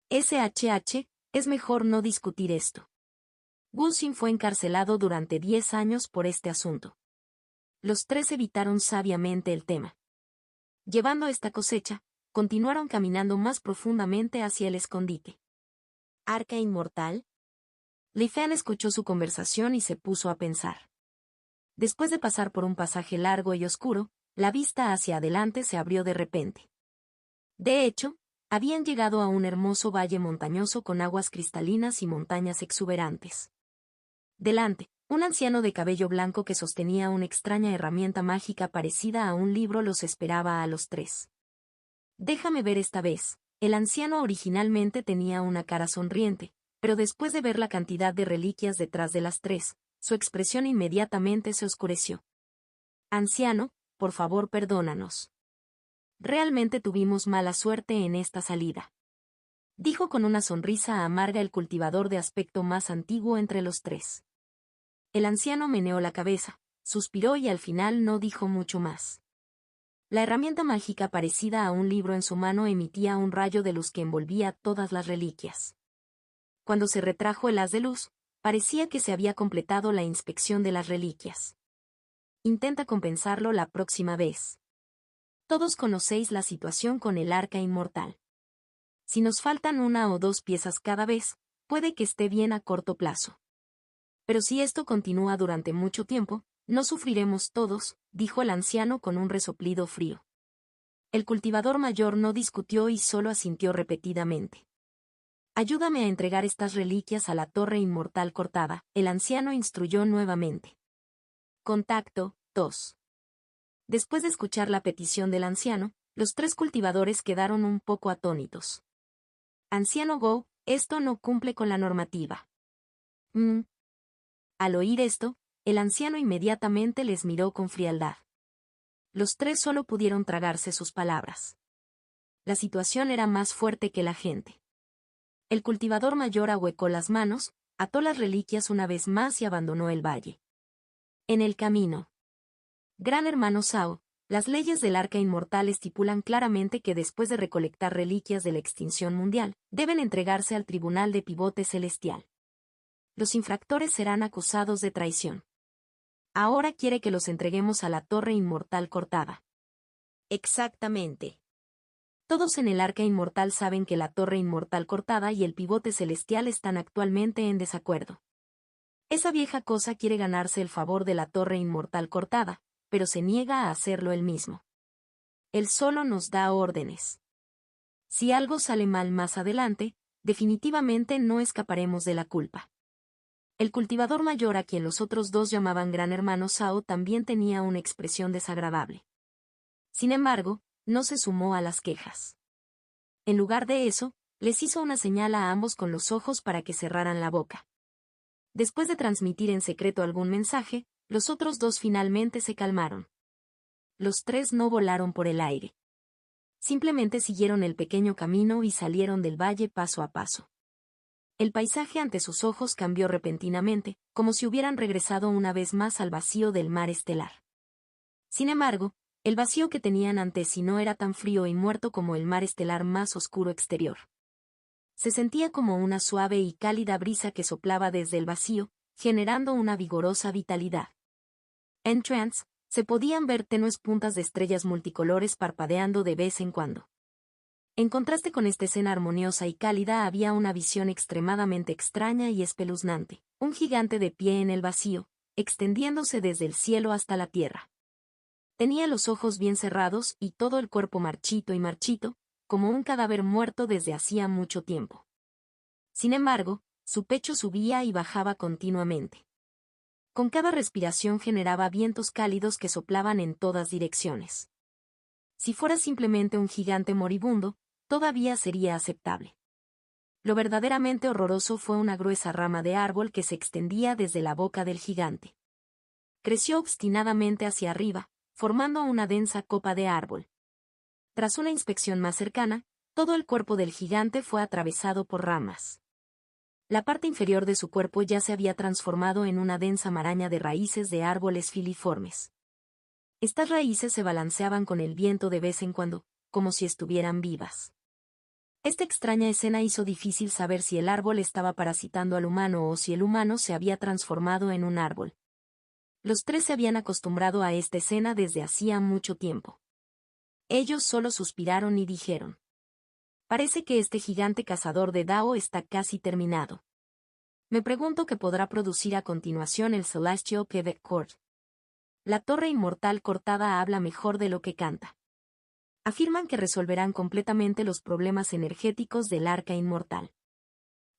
Es mejor no discutir esto. Gusin fue encarcelado durante 10 años por este asunto. Los 3 evitaron sabiamente el tema. Llevando esta cosecha, continuaron caminando más profundamente hacia el escondite. ¿Arca inmortal? Li Fan escuchó su conversación y se puso a pensar. Después de pasar por un pasaje largo y oscuro, la vista hacia adelante se abrió de repente. De hecho, habían llegado a un hermoso valle montañoso con aguas cristalinas y montañas exuberantes. Delante, un anciano de cabello blanco que sostenía una extraña herramienta mágica parecida a un libro los esperaba a los 3. Déjame ver esta vez. El anciano originalmente tenía una cara sonriente, pero después de ver la cantidad de reliquias detrás de las 3, su expresión inmediatamente se oscureció. Anciano, por favor perdónanos. Realmente tuvimos mala suerte en esta salida. Dijo con una sonrisa amarga el cultivador de aspecto más antiguo entre los 3. El anciano meneó la cabeza, suspiró y al final no dijo mucho más. La herramienta mágica parecida a un libro en su mano emitía un rayo de luz que envolvía todas las reliquias. Cuando se retrajo el haz de luz, parecía que se había completado la inspección de las reliquias. Intenta compensarlo la próxima vez. Todos conocéis la situación con el arca inmortal. Si nos faltan 1 o 2 piezas cada vez, puede que esté bien a corto plazo. Pero si esto continúa durante mucho tiempo, no sufriremos todos, dijo el anciano con un resoplido frío. El cultivador mayor no discutió y solo asintió repetidamente. Ayúdame a entregar estas reliquias a la torre inmortal cortada, el anciano instruyó nuevamente. Contacto, 2. Después de escuchar la petición del anciano, los 3 cultivadores quedaron un poco atónitos. Anciano Go, esto no cumple con la normativa. Al oír esto, el anciano inmediatamente les miró con frialdad. Los 3 solo pudieron tragarse sus palabras. La situación era más fuerte que la gente. El cultivador mayor ahuecó las manos, ató las reliquias una vez más y abandonó el valle. En el camino. Gran hermano Sao, las leyes del Arca Inmortal estipulan claramente que después de recolectar reliquias de la extinción mundial, deben entregarse al Tribunal de Pivote Celestial. Los infractores serán acusados de traición. Ahora quiere que los entreguemos a la Torre Inmortal cortada. Exactamente. Todos en el Arca Inmortal saben que la Torre Inmortal cortada y el Pivote Celestial están actualmente en desacuerdo. Esa vieja cosa quiere ganarse el favor de la Torre Inmortal cortada, pero se niega a hacerlo él mismo. Él solo nos da órdenes. Si algo sale mal más adelante, definitivamente no escaparemos de la culpa. El cultivador mayor a quien los otros 2 llamaban Gran Hermano Sao también tenía una expresión desagradable. Sin embargo, no se sumó a las quejas. En lugar de eso, les hizo una señal a ambos con los ojos para que cerraran la boca. Después de transmitir en secreto algún mensaje, los otros 2 finalmente se calmaron. Los 3 no volaron por el aire. Simplemente siguieron el pequeño camino y salieron del valle paso a paso. El paisaje ante sus ojos cambió repentinamente, como si hubieran regresado una vez más al vacío del mar estelar. Sin embargo, el vacío que tenían ante sí no era tan frío y muerto como el mar estelar más oscuro exterior. Se sentía como una suave y cálida brisa que soplaba desde el vacío, generando una vigorosa vitalidad. En Trance, se podían ver tenues puntas de estrellas multicolores parpadeando de vez en cuando. En contraste con esta escena armoniosa y cálida había una visión extremadamente extraña y espeluznante, un gigante de pie en el vacío, extendiéndose desde el cielo hasta la tierra. Tenía los ojos bien cerrados y todo el cuerpo marchito y marchito, como un cadáver muerto desde hacía mucho tiempo. Sin embargo, su pecho subía y bajaba continuamente. Con cada respiración generaba vientos cálidos que soplaban en todas direcciones. Si fuera simplemente un gigante moribundo, todavía sería aceptable. Lo verdaderamente horroroso fue una gruesa rama de árbol que se extendía desde la boca del gigante. Creció obstinadamente hacia arriba, formando una densa copa de árbol. Tras una inspección más cercana, todo el cuerpo del gigante fue atravesado por ramas. La parte inferior de su cuerpo ya se había transformado en una densa maraña de raíces de árboles filiformes. Estas raíces se balanceaban con el viento de vez en cuando, como si estuvieran vivas. Esta extraña escena hizo difícil saber si el árbol estaba parasitando al humano o si el humano se había transformado en un árbol. Los tres se habían acostumbrado a esta escena desde hacía mucho tiempo. Ellos solo suspiraron y dijeron: parece que este gigante cazador de Dao está casi terminado. Me pregunto qué podrá producir a continuación el Celestial Pivot Cord. La torre inmortal cortada habla mejor de lo que canta. Afirman que resolverán completamente los problemas energéticos del arca inmortal.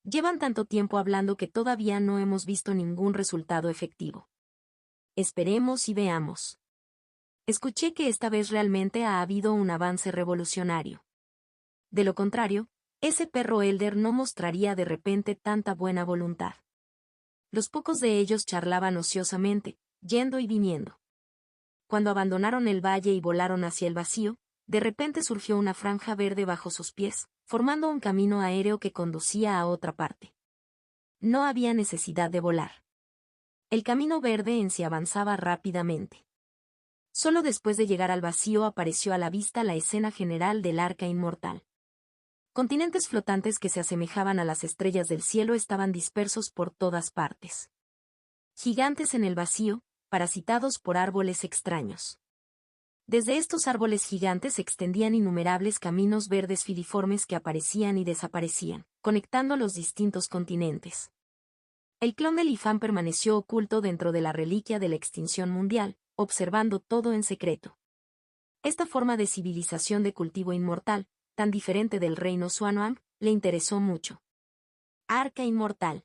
Llevan tanto tiempo hablando que todavía no hemos visto ningún resultado efectivo. Esperemos y veamos. Escuché que esta vez realmente ha habido un avance revolucionario. De lo contrario, ese perro Elder no mostraría de repente tanta buena voluntad. Los pocos de ellos charlaban ociosamente, yendo y viniendo. Cuando abandonaron el valle y volaron hacia el vacío, de repente surgió una franja verde bajo sus pies, formando un camino aéreo que conducía a otra parte. No había necesidad de volar. El camino verde en sí avanzaba rápidamente. Solo después de llegar al vacío apareció a la vista la escena general del arca inmortal. Continentes flotantes que se asemejaban a las estrellas del cielo estaban dispersos por todas partes. Gigantes en el vacío, parasitados por árboles extraños. Desde estos árboles gigantes se extendían innumerables caminos verdes filiformes que aparecían y desaparecían, conectando los distintos continentes. El clon de Lifan permaneció oculto dentro de la reliquia de la extinción mundial, observando todo en secreto. Esta forma de civilización de cultivo inmortal, tan diferente del reino Xuanhuang, le interesó mucho. Arca inmortal.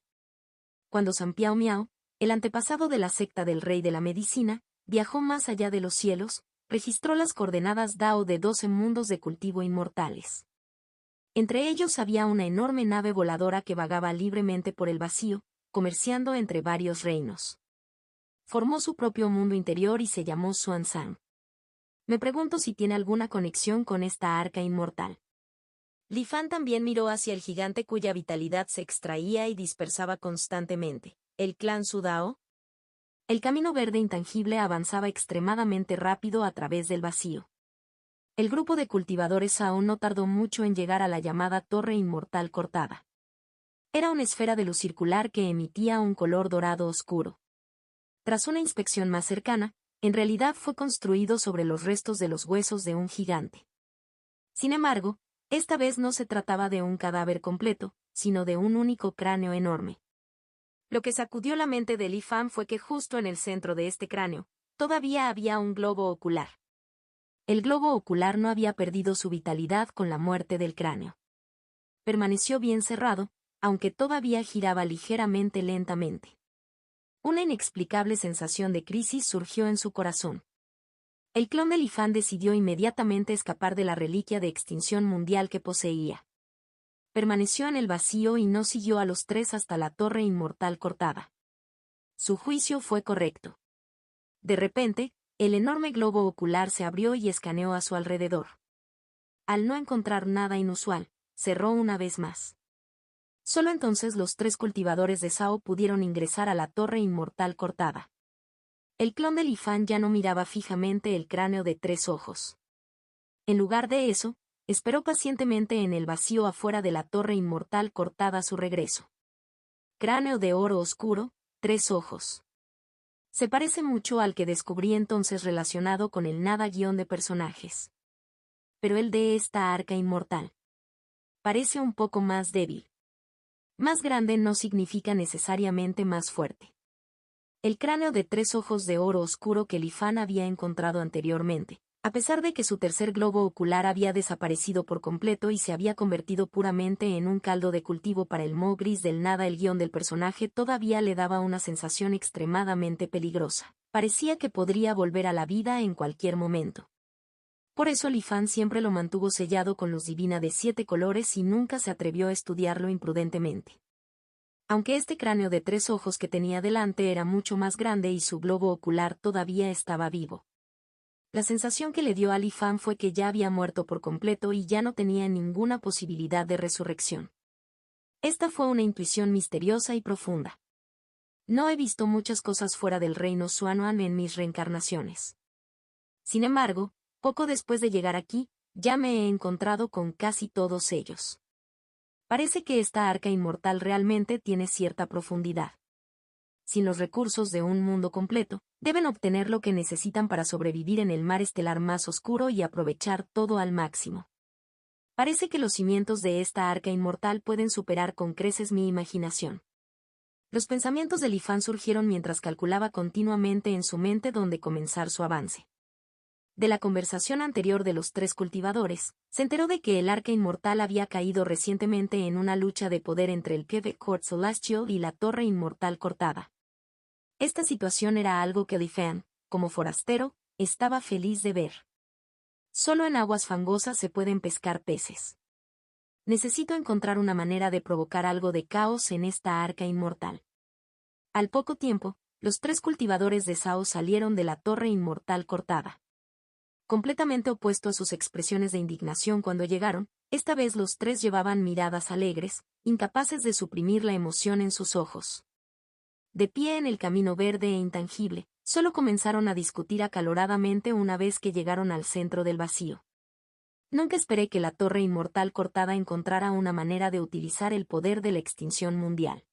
Cuando San Piao Miao, el antepasado de la secta del rey de la medicina, viajó más allá de los cielos, registró las coordenadas Dao de 12 mundos de cultivo inmortales. Entre ellos había una enorme nave voladora que vagaba libremente por el vacío, comerciando entre varios reinos. Formó su propio mundo interior y se llamó Xuanzang. Me pregunto si tiene alguna conexión con esta arca inmortal. Lifan también miró hacia el gigante cuya vitalidad se extraía y dispersaba constantemente. ¿El clan Sudao? El camino verde intangible avanzaba extremadamente rápido a través del vacío. El grupo de cultivadores aún no tardó mucho en llegar a la llamada Torre Inmortal cortada. Era una esfera de luz circular que emitía un color dorado oscuro. Tras una inspección más cercana, en realidad fue construido sobre los restos de los huesos de un gigante. Sin embargo, esta vez no se trataba de un cadáver completo, sino de un único cráneo enorme. Lo que sacudió la mente de Li Fan fue que justo en el centro de este cráneo, todavía había un globo ocular. El globo ocular no había perdido su vitalidad con la muerte del cráneo. Permaneció bien cerrado, aunque todavía giraba ligeramente lentamente. Una inexplicable sensación de crisis surgió en su corazón. El clon de Li Fan decidió inmediatamente escapar de la reliquia de extinción mundial que poseía. Permaneció en el vacío y no siguió a los tres hasta la torre inmortal cortada. Su juicio fue correcto. De repente, el enorme globo ocular se abrió y escaneó a su alrededor. al no encontrar nada inusual, cerró una vez más. Solo entonces los 3 cultivadores de Sao pudieron ingresar a la torre inmortal cortada. El clon de Lifan ya no miraba fijamente el cráneo de 3 ojos. En lugar de eso, esperó pacientemente en el vacío afuera de la torre inmortal cortada a su regreso. Cráneo de oro oscuro, 3 ojos. Se parece mucho al que descubrí entonces relacionado con el nada guión de personajes. Pero el de esta arca inmortal parece un poco más débil. Más grande no significa necesariamente más fuerte. El cráneo de 3 ojos de oro oscuro que Lifan había encontrado anteriormente, a pesar de que su tercer globo ocular había desaparecido por completo y se había convertido puramente en un caldo de cultivo para el moho gris del nada, el guión del personaje todavía le daba una sensación extremadamente peligrosa. Parecía que podría volver a la vida en cualquier momento. Por eso Lifan siempre lo mantuvo sellado con luz divina de 7 colores y nunca se atrevió a estudiarlo imprudentemente. Aunque este cráneo de 3 ojos que tenía delante era mucho más grande y su globo ocular todavía estaba vivo. La sensación que le dio a Lifan fue que ya había muerto por completo y ya no tenía ninguna posibilidad de resurrección. Esta fue una intuición misteriosa y profunda. No he visto muchas cosas fuera del reino Xuanuan en mis reencarnaciones. Sin embargo, poco después de llegar aquí, ya me he encontrado con casi todos ellos. Parece que esta arca inmortal realmente tiene cierta profundidad. Sin los recursos de un mundo completo, deben obtener lo que necesitan para sobrevivir en el mar estelar más oscuro y aprovechar todo al máximo. Parece que los cimientos de esta arca inmortal pueden superar con creces mi imaginación. Los pensamientos de Lifan surgieron mientras calculaba continuamente en su mente dónde comenzar su avance. De la conversación anterior de los 3 cultivadores, se enteró de que el arca inmortal había caído recientemente en una lucha de poder entre el Pieve Court Celestial y la torre inmortal cortada. Esta situación era algo que Lifan, como forastero, estaba feliz de ver. Solo en aguas fangosas se pueden pescar peces. Necesito encontrar una manera de provocar algo de caos en esta arca inmortal. Al poco tiempo, los 3 cultivadores de Sao salieron de la torre inmortal cortada. Completamente opuesto a sus expresiones de indignación cuando llegaron, esta vez los 3 llevaban miradas alegres, incapaces de suprimir la emoción en sus ojos. De pie en el camino verde e intangible, solo comenzaron a discutir acaloradamente una vez que llegaron al centro del vacío. Nunca esperé que la torre inmortal cortada encontrara una manera de utilizar el poder de la extinción mundial.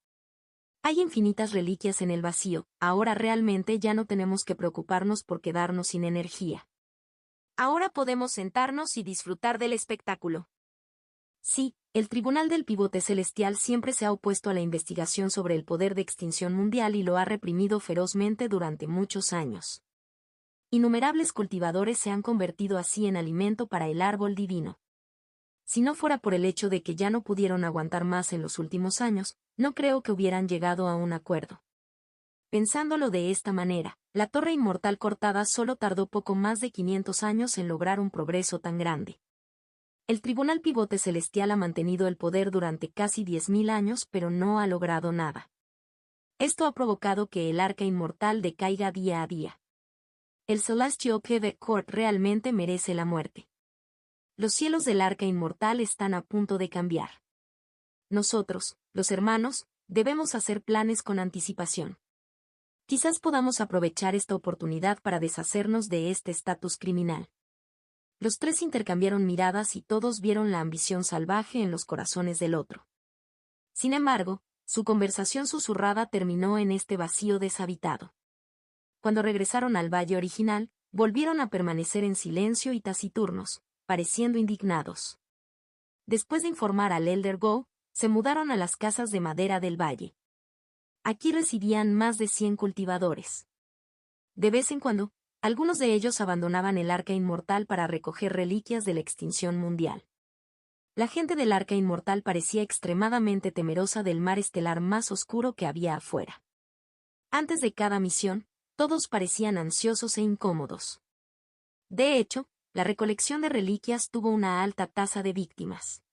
Hay infinitas reliquias en el vacío, ahora realmente ya no tenemos que preocuparnos por quedarnos sin energía. Ahora podemos sentarnos y disfrutar del espectáculo. Sí, el Tribunal del Pivote Celestial siempre se ha opuesto a la investigación sobre el poder de extinción mundial y lo ha reprimido ferozmente durante muchos años. Innumerables cultivadores se han convertido así en alimento para el árbol divino. Si no fuera por el hecho de que ya no pudieron aguantar más en los últimos años, no creo que hubieran llegado a un acuerdo. Pensándolo de esta manera, la torre inmortal cortada solo tardó poco más de 500 años en lograr un progreso tan grande. El Tribunal Pivote Celestial ha mantenido el poder durante casi 10.000 años pero no ha logrado nada. Esto ha provocado que el arca inmortal decaiga día a día. El Celestial Pivot Court realmente merece la muerte. Los cielos del arca inmortal están a punto de cambiar. Nosotros, los hermanos, debemos hacer planes con anticipación. Quizás podamos aprovechar esta oportunidad para deshacernos de este estatus criminal. Los 3 intercambiaron miradas y todos vieron la ambición salvaje en los corazones del otro. Sin embargo, su conversación susurrada terminó en este vacío deshabitado. Cuando regresaron al valle original, volvieron a permanecer en silencio y taciturnos, pareciendo indignados. Después de informar al Elder Go, se mudaron a las casas de madera del valle. Aquí residían más de 100 cultivadores. De vez en cuando, algunos de ellos abandonaban el arca inmortal para recoger reliquias de la extinción mundial. La gente del arca inmortal parecía extremadamente temerosa del mar estelar más oscuro que había afuera. Antes de cada misión, todos parecían ansiosos e incómodos. De hecho, la recolección de reliquias tuvo una alta tasa de víctimas.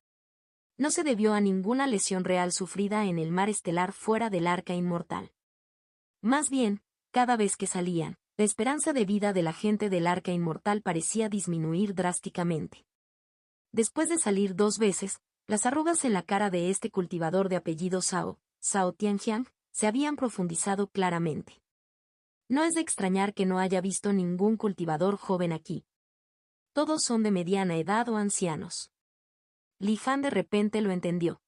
No se debió a ninguna lesión real sufrida en el mar estelar fuera del arca inmortal. Más bien, cada vez que salían, la esperanza de vida de la gente del arca inmortal parecía disminuir drásticamente. Después de salir 2 veces, las arrugas en la cara de este cultivador de apellido Zhao Tianjiang, se habían profundizado claramente. No es de extrañar que no haya visto ningún cultivador joven aquí. Todos son de mediana edad o ancianos. Li Fan de repente lo entendió.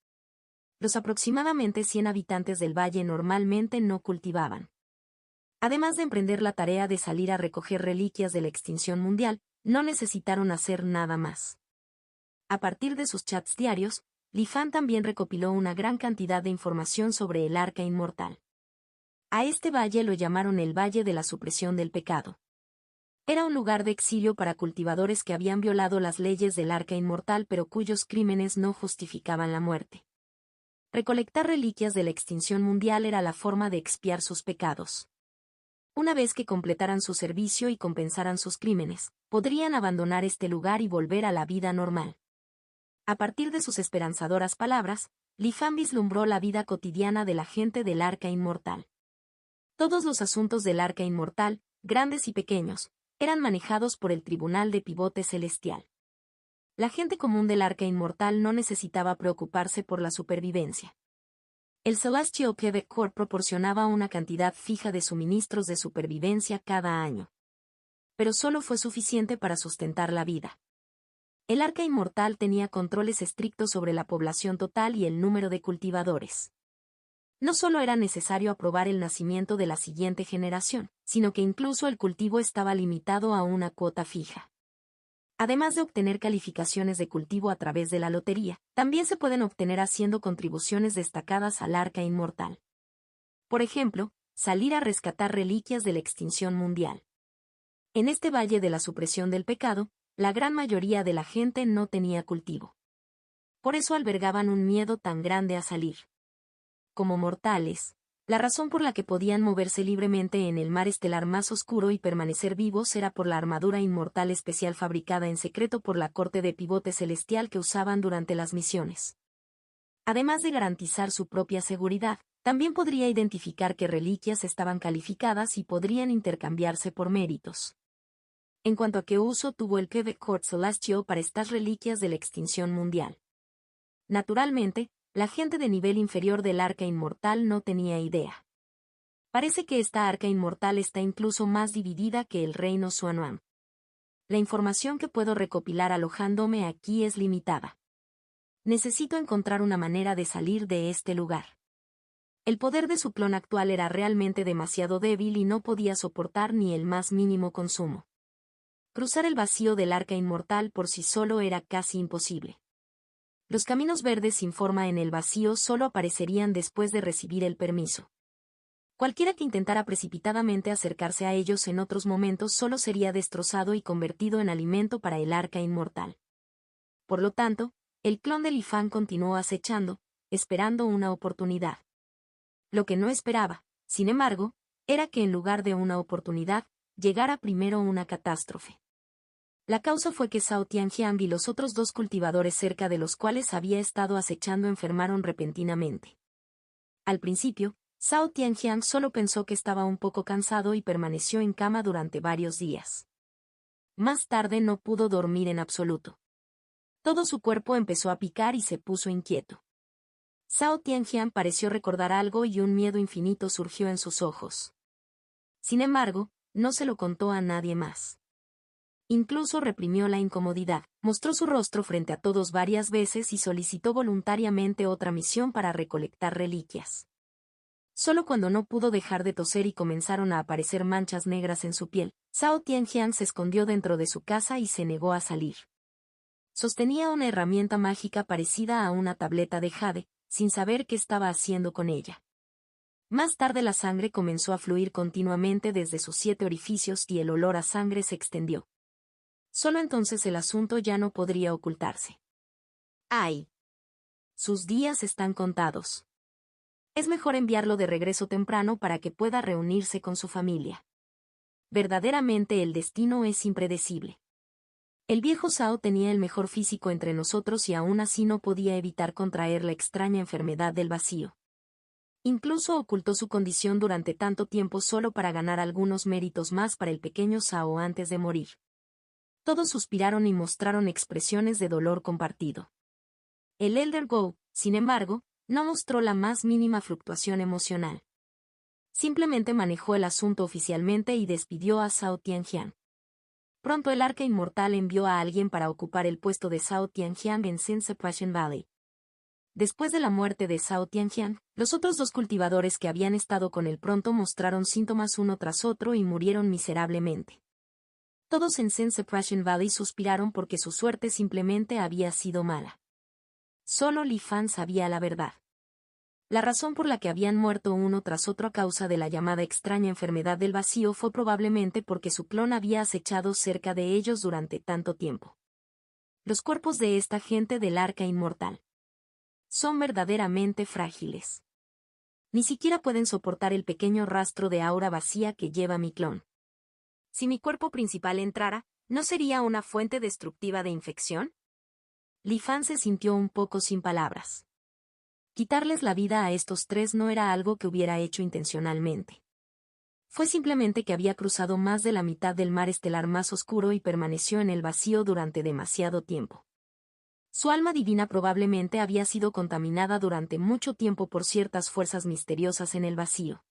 Los aproximadamente 100 habitantes del valle normalmente no cultivaban. Además de emprender la tarea de salir a recoger reliquias de la extinción mundial, no necesitaron hacer nada más. A partir de sus chats diarios, Li Fan también recopiló una gran cantidad de información sobre el Arca Inmortal. A este valle lo llamaron el Valle de la Supresión del Pecado. Era un lugar de exilio para cultivadores que habían violado las leyes del Arca Inmortal pero cuyos crímenes no justificaban la muerte. Recolectar reliquias de la extinción mundial era la forma de expiar sus pecados. Una vez que completaran su servicio y compensaran sus crímenes, podrían abandonar este lugar y volver a la vida normal. A partir de sus esperanzadoras palabras, Li Fan vislumbró la vida cotidiana de la gente del Arca Inmortal. Todos los asuntos del Arca Inmortal, grandes y pequeños, eran manejados por el Tribunal de Pivote Celestial. La gente común del Arca Inmortal no necesitaba preocuparse por la supervivencia. El Celestial Pivot Corp proporcionaba una cantidad fija de suministros de supervivencia cada año. Pero solo fue suficiente para sustentar la vida. El Arca Inmortal tenía controles estrictos sobre la población total y el número de cultivadores. No solo era necesario aprobar el nacimiento de la siguiente generación, sino que incluso el cultivo estaba limitado a una cuota fija. Además de obtener calificaciones de cultivo a través de la lotería, también se pueden obtener haciendo contribuciones destacadas al Arca Inmortal. Por ejemplo, salir a rescatar reliquias de la extinción mundial. En este valle de la supresión del pecado, la gran mayoría de la gente no tenía cultivo. Por eso albergaban un miedo tan grande a salir. Como mortales, la razón por la que podían moverse libremente en el mar estelar más oscuro y permanecer vivos era por la armadura inmortal especial fabricada en secreto por la corte de pivote celestial que usaban durante las misiones. Además de garantizar su propia seguridad, también podría identificar qué reliquias estaban calificadas y podrían intercambiarse por méritos. En cuanto a qué uso tuvo el Pivot Corp Celestial para estas reliquias de la extinción mundial. Naturalmente, la gente de nivel inferior del Arca Inmortal no tenía idea. Parece que esta Arca Inmortal está incluso más dividida que el reino Xuanuan. La información que puedo recopilar alojándome aquí es limitada. Necesito encontrar una manera de salir de este lugar. El poder de su clon actual era realmente demasiado débil y no podía soportar ni el más mínimo consumo. Cruzar el vacío del Arca Inmortal por sí solo era casi imposible. Los caminos verdes sin forma en el vacío solo aparecerían después de recibir el permiso. Cualquiera que intentara precipitadamente acercarse a ellos en otros momentos solo sería destrozado y convertido en alimento para el Arca Inmortal. Por lo tanto, el clon de Li Fan continuó acechando, esperando una oportunidad. Lo que no esperaba, sin embargo, era que en lugar de una oportunidad, llegara primero una catástrofe. La causa fue que Zhao Tianjiang y los otros 2 cultivadores cerca de los cuales había estado acechando enfermaron repentinamente. Al principio, Zhao Tianjiang solo pensó que estaba un poco cansado y permaneció en cama durante varios días. Más tarde no pudo dormir en absoluto. Todo su cuerpo empezó a picar y se puso inquieto. Zhao Tianjiang pareció recordar algo y un miedo infinito surgió en sus ojos. Sin embargo, no se lo contó a nadie más. Incluso reprimió la incomodidad, mostró su rostro frente a todos varias veces y solicitó voluntariamente otra misión para recolectar reliquias. Solo cuando no pudo dejar de toser y comenzaron a aparecer manchas negras en su piel, Zhao Tianjiang se escondió dentro de su casa y se negó a salir. Sostenía una herramienta mágica parecida a una tableta de jade, sin saber qué estaba haciendo con ella. Más tarde la sangre comenzó a fluir continuamente desde sus 7 orificios y el olor a sangre se extendió. Solo entonces el asunto ya no podría ocultarse. ¡Ay! Sus días están contados. Es mejor enviarlo de regreso temprano para que pueda reunirse con su familia. Verdaderamente el destino es impredecible. El viejo Zhao tenía el mejor físico entre nosotros y aún así no podía evitar contraer la extraña enfermedad del vacío. Incluso ocultó su condición durante tanto tiempo solo para ganar algunos méritos más para el pequeño Zhao antes de morir. Todos suspiraron y mostraron expresiones de dolor compartido. El Elder Go, sin embargo, no mostró la más mínima fluctuación emocional. Simplemente manejó el asunto oficialmente y despidió a Zhao Tianjian. Pronto el Arca Inmortal envió a alguien para ocupar el puesto de Zhao Tianjian en Sin Separation Valley. Después de la muerte de Zhao Tianjian, los otros dos cultivadores que habían estado con él pronto mostraron síntomas uno tras otro y murieron miserablemente. Todos en Sin Separation Valley suspiraron porque su suerte simplemente había sido mala. Solo Li Fan sabía la verdad. La razón por la que habían muerto uno tras otro a causa de la llamada extraña enfermedad del vacío fue probablemente porque su clon había acechado cerca de ellos durante tanto tiempo. Los cuerpos de esta gente del Arca Inmortal son verdaderamente frágiles. Ni siquiera pueden soportar el pequeño rastro de aura vacía que lleva mi clon. Si mi cuerpo principal entrara, ¿no sería una fuente destructiva de infección? Li Fan se sintió un poco sin palabras. Quitarles la vida a estos tres no era algo que hubiera hecho intencionalmente. Fue simplemente que había cruzado más de la mitad del mar estelar más oscuro y permaneció en el vacío durante demasiado tiempo. Su alma divina probablemente había sido contaminada durante mucho tiempo por ciertas fuerzas misteriosas en el vacío.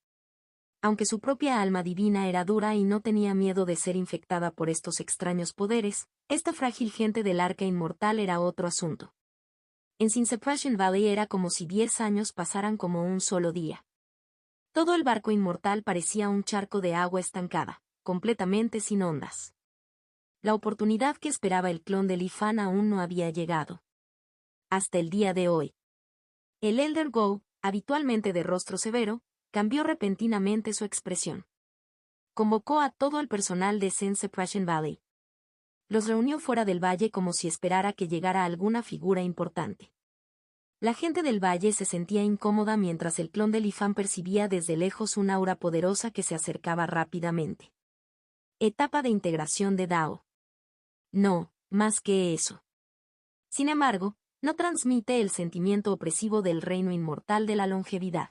Aunque su propia alma divina era dura y no tenía miedo de ser infectada por estos extraños poderes, esta frágil gente del Arca Inmortal era otro asunto. En Sin Separation Valley era como si 10 años pasaran como un solo día. Todo el barco inmortal parecía un charco de agua estancada, completamente sin ondas. La oportunidad que esperaba el clon de Li Fan aún no había llegado. Hasta el día de hoy. El Elder Go, habitualmente de rostro severo, cambió repentinamente su expresión. Convocó a todo el personal de Sin Separation Valley. Los reunió fuera del valle como si esperara que llegara alguna figura importante. La gente del valle se sentía incómoda mientras el clon de Li Fan percibía desde lejos un aura poderosa que se acercaba rápidamente. Etapa de integración de Dao. No, más que eso. Sin embargo, no transmite el sentimiento opresivo del reino inmortal de la longevidad.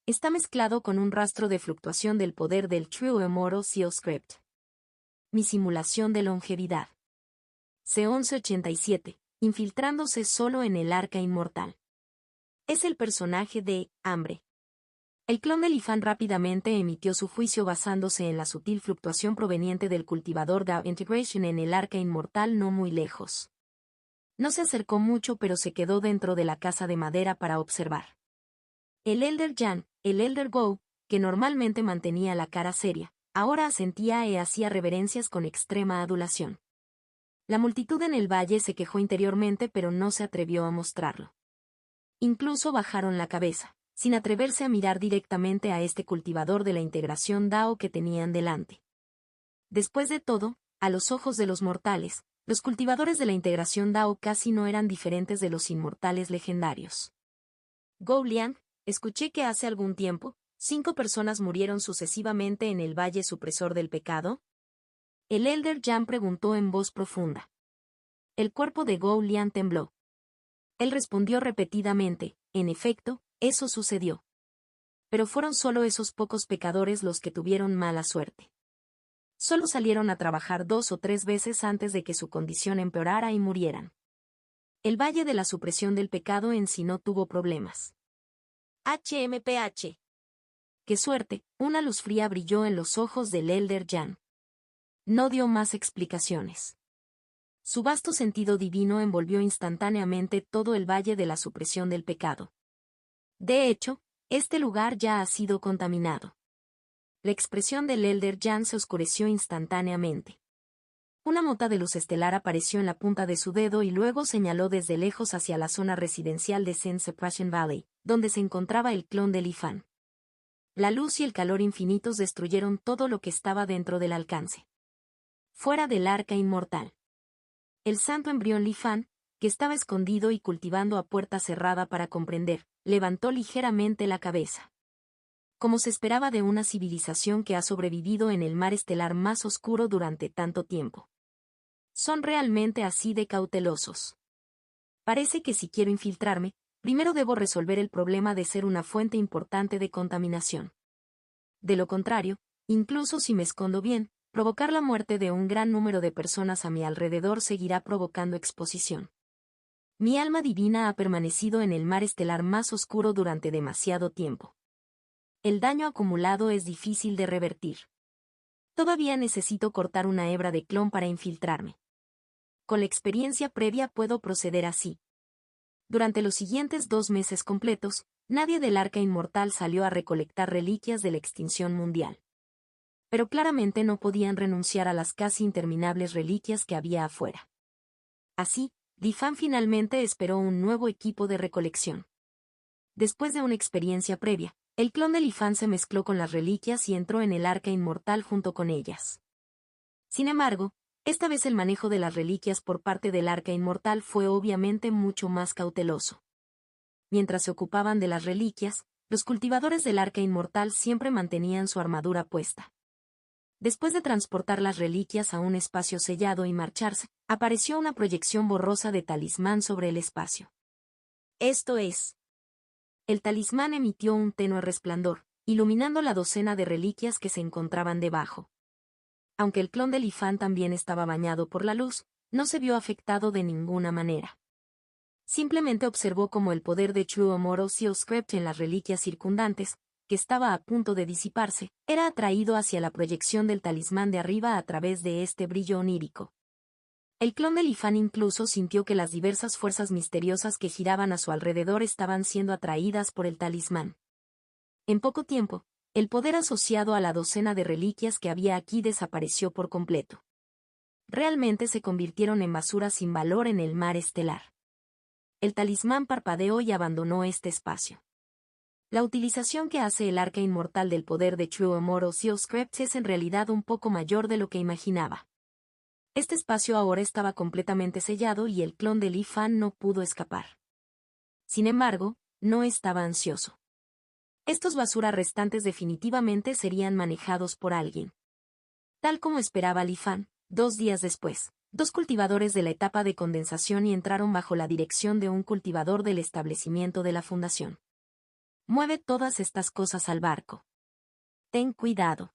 Está mezclado con un rastro de fluctuación del poder del True Immortal Seal Script. Mi simulación de longevidad. C1187, infiltrándose solo en el Arca Inmortal. Es el personaje de Hambre. El clon de Li Fan rápidamente emitió su juicio basándose en la sutil fluctuación proveniente del cultivador Dao Integration en el Arca Inmortal no muy lejos. No se acercó mucho pero se quedó dentro de la casa de madera para observar. El Elder Jan, el Elder Go, que normalmente mantenía la cara seria, ahora asentía e hacía reverencias con extrema adulación. La multitud en el valle se quejó interiormente pero no se atrevió a mostrarlo. Incluso bajaron la cabeza, sin atreverse a mirar directamente a este cultivador de la integración Dao que tenían delante. Después de todo, a los ojos de los mortales, los cultivadores de la integración Dao casi no eran diferentes de los inmortales legendarios. Go Liang, escuché que hace algún tiempo, 5 personas murieron sucesivamente en el Valle Supresor del Pecado. El Elder Jan preguntó en voz profunda. El cuerpo de Go Liang tembló. Él respondió repetidamente, en efecto, eso sucedió. Pero fueron solo esos pocos pecadores los que tuvieron mala suerte. Solo salieron a trabajar 2 o 3 veces antes de que su condición empeorara y murieran. El Valle de la Supresión del Pecado en sí no tuvo problemas. HMPH. ¡Qué suerte! Una luz fría brilló en los ojos del Elder Jan. No dio más explicaciones. Su vasto sentido divino envolvió instantáneamente todo el Valle de la Supresión del Pecado. De hecho, este lugar ya ha sido contaminado. La expresión del Elder Jan se oscureció instantáneamente. Una mota de luz estelar apareció en la punta de su dedo y luego señaló desde lejos hacia la zona residencial de Sin Separation Valley, donde se encontraba el clon de Li Fan. La luz y el calor infinitos destruyeron todo lo que estaba dentro del alcance. Fuera del Arca Inmortal. El santo embrión Li Fan, que estaba escondido y cultivando a puerta cerrada para comprender, levantó ligeramente la cabeza. Como se esperaba de una civilización que ha sobrevivido en el mar estelar más oscuro durante tanto tiempo. Son realmente así de cautelosos. Parece que si quiero infiltrarme, primero debo resolver el problema de ser una fuente importante de contaminación. De lo contrario, incluso si me escondo bien, provocar la muerte de un gran número de personas a mi alrededor seguirá provocando exposición. Mi alma divina ha permanecido en el mar estelar más oscuro durante demasiado tiempo. El daño acumulado es difícil de revertir. Todavía necesito cortar una hebra de clon para infiltrarme. Con la experiencia previa puedo proceder así. Durante los siguientes 2 meses completos, nadie del Arca Inmortal salió a recolectar reliquias de la extinción mundial. Pero claramente no podían renunciar a las casi interminables reliquias que había afuera. Así, Lifan finalmente esperó un nuevo equipo de recolección. Después de una experiencia previa, el clon de Lifan se mezcló con las reliquias y entró en el Arca Inmortal junto con ellas. Sin embargo, esta vez el manejo de las reliquias por parte del Arca Inmortal fue obviamente mucho más cauteloso. Mientras se ocupaban de las reliquias, los cultivadores del Arca Inmortal siempre mantenían su armadura puesta. Después de transportar las reliquias a un espacio sellado y marcharse, apareció una proyección borrosa de talismán sobre el espacio. Esto es. El talismán emitió un tenue resplandor, iluminando la docena de reliquias que se encontraban debajo. Aunque el clon de Lifan también estaba bañado por la luz, no se vio afectado de ninguna manera. Simplemente observó cómo el poder de True Omoro Sealscript en las reliquias circundantes, que estaba a punto de disiparse, era atraído hacia la proyección del talismán de arriba a través de este brillo onírico. El clon de Lifan incluso sintió que las diversas fuerzas misteriosas que giraban a su alrededor estaban siendo atraídas por el talismán. En poco tiempo, el poder asociado a la docena de reliquias que había aquí desapareció por completo. Realmente se convirtieron en basura sin valor en el mar estelar. El talismán parpadeó y abandonó este espacio. La utilización que hace el Arca Inmortal del poder de True Omoro Sealscript es en realidad un poco mayor de lo que imaginaba. Este espacio ahora estaba completamente sellado y el clon de Lifan no pudo escapar. Sin embargo, no estaba ansioso. Estos basura restantes definitivamente serían manejados por alguien. Tal como esperaba Lifan, 2 días después, 2 cultivadores de la etapa de condensación y entraron bajo la dirección de un cultivador del establecimiento de la fundación. Mueve todas estas cosas al barco. Ten cuidado.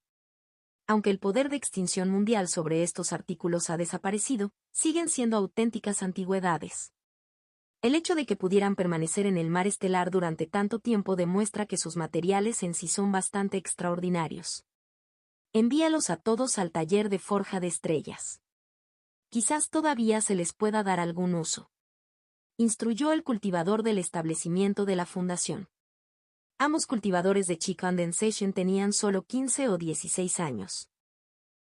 Aunque el poder de extinción mundial sobre estos artículos ha desaparecido, siguen siendo auténticas antigüedades. El hecho de que pudieran permanecer en el mar estelar durante tanto tiempo demuestra que sus materiales en sí son bastante extraordinarios. Envíalos a todos al taller de forja de estrellas. Quizás todavía se les pueda dar algún uso. Instruyó el cultivador del establecimiento de la fundación. Ambos cultivadores de Chi Condensation tenían solo 15 o 16 años.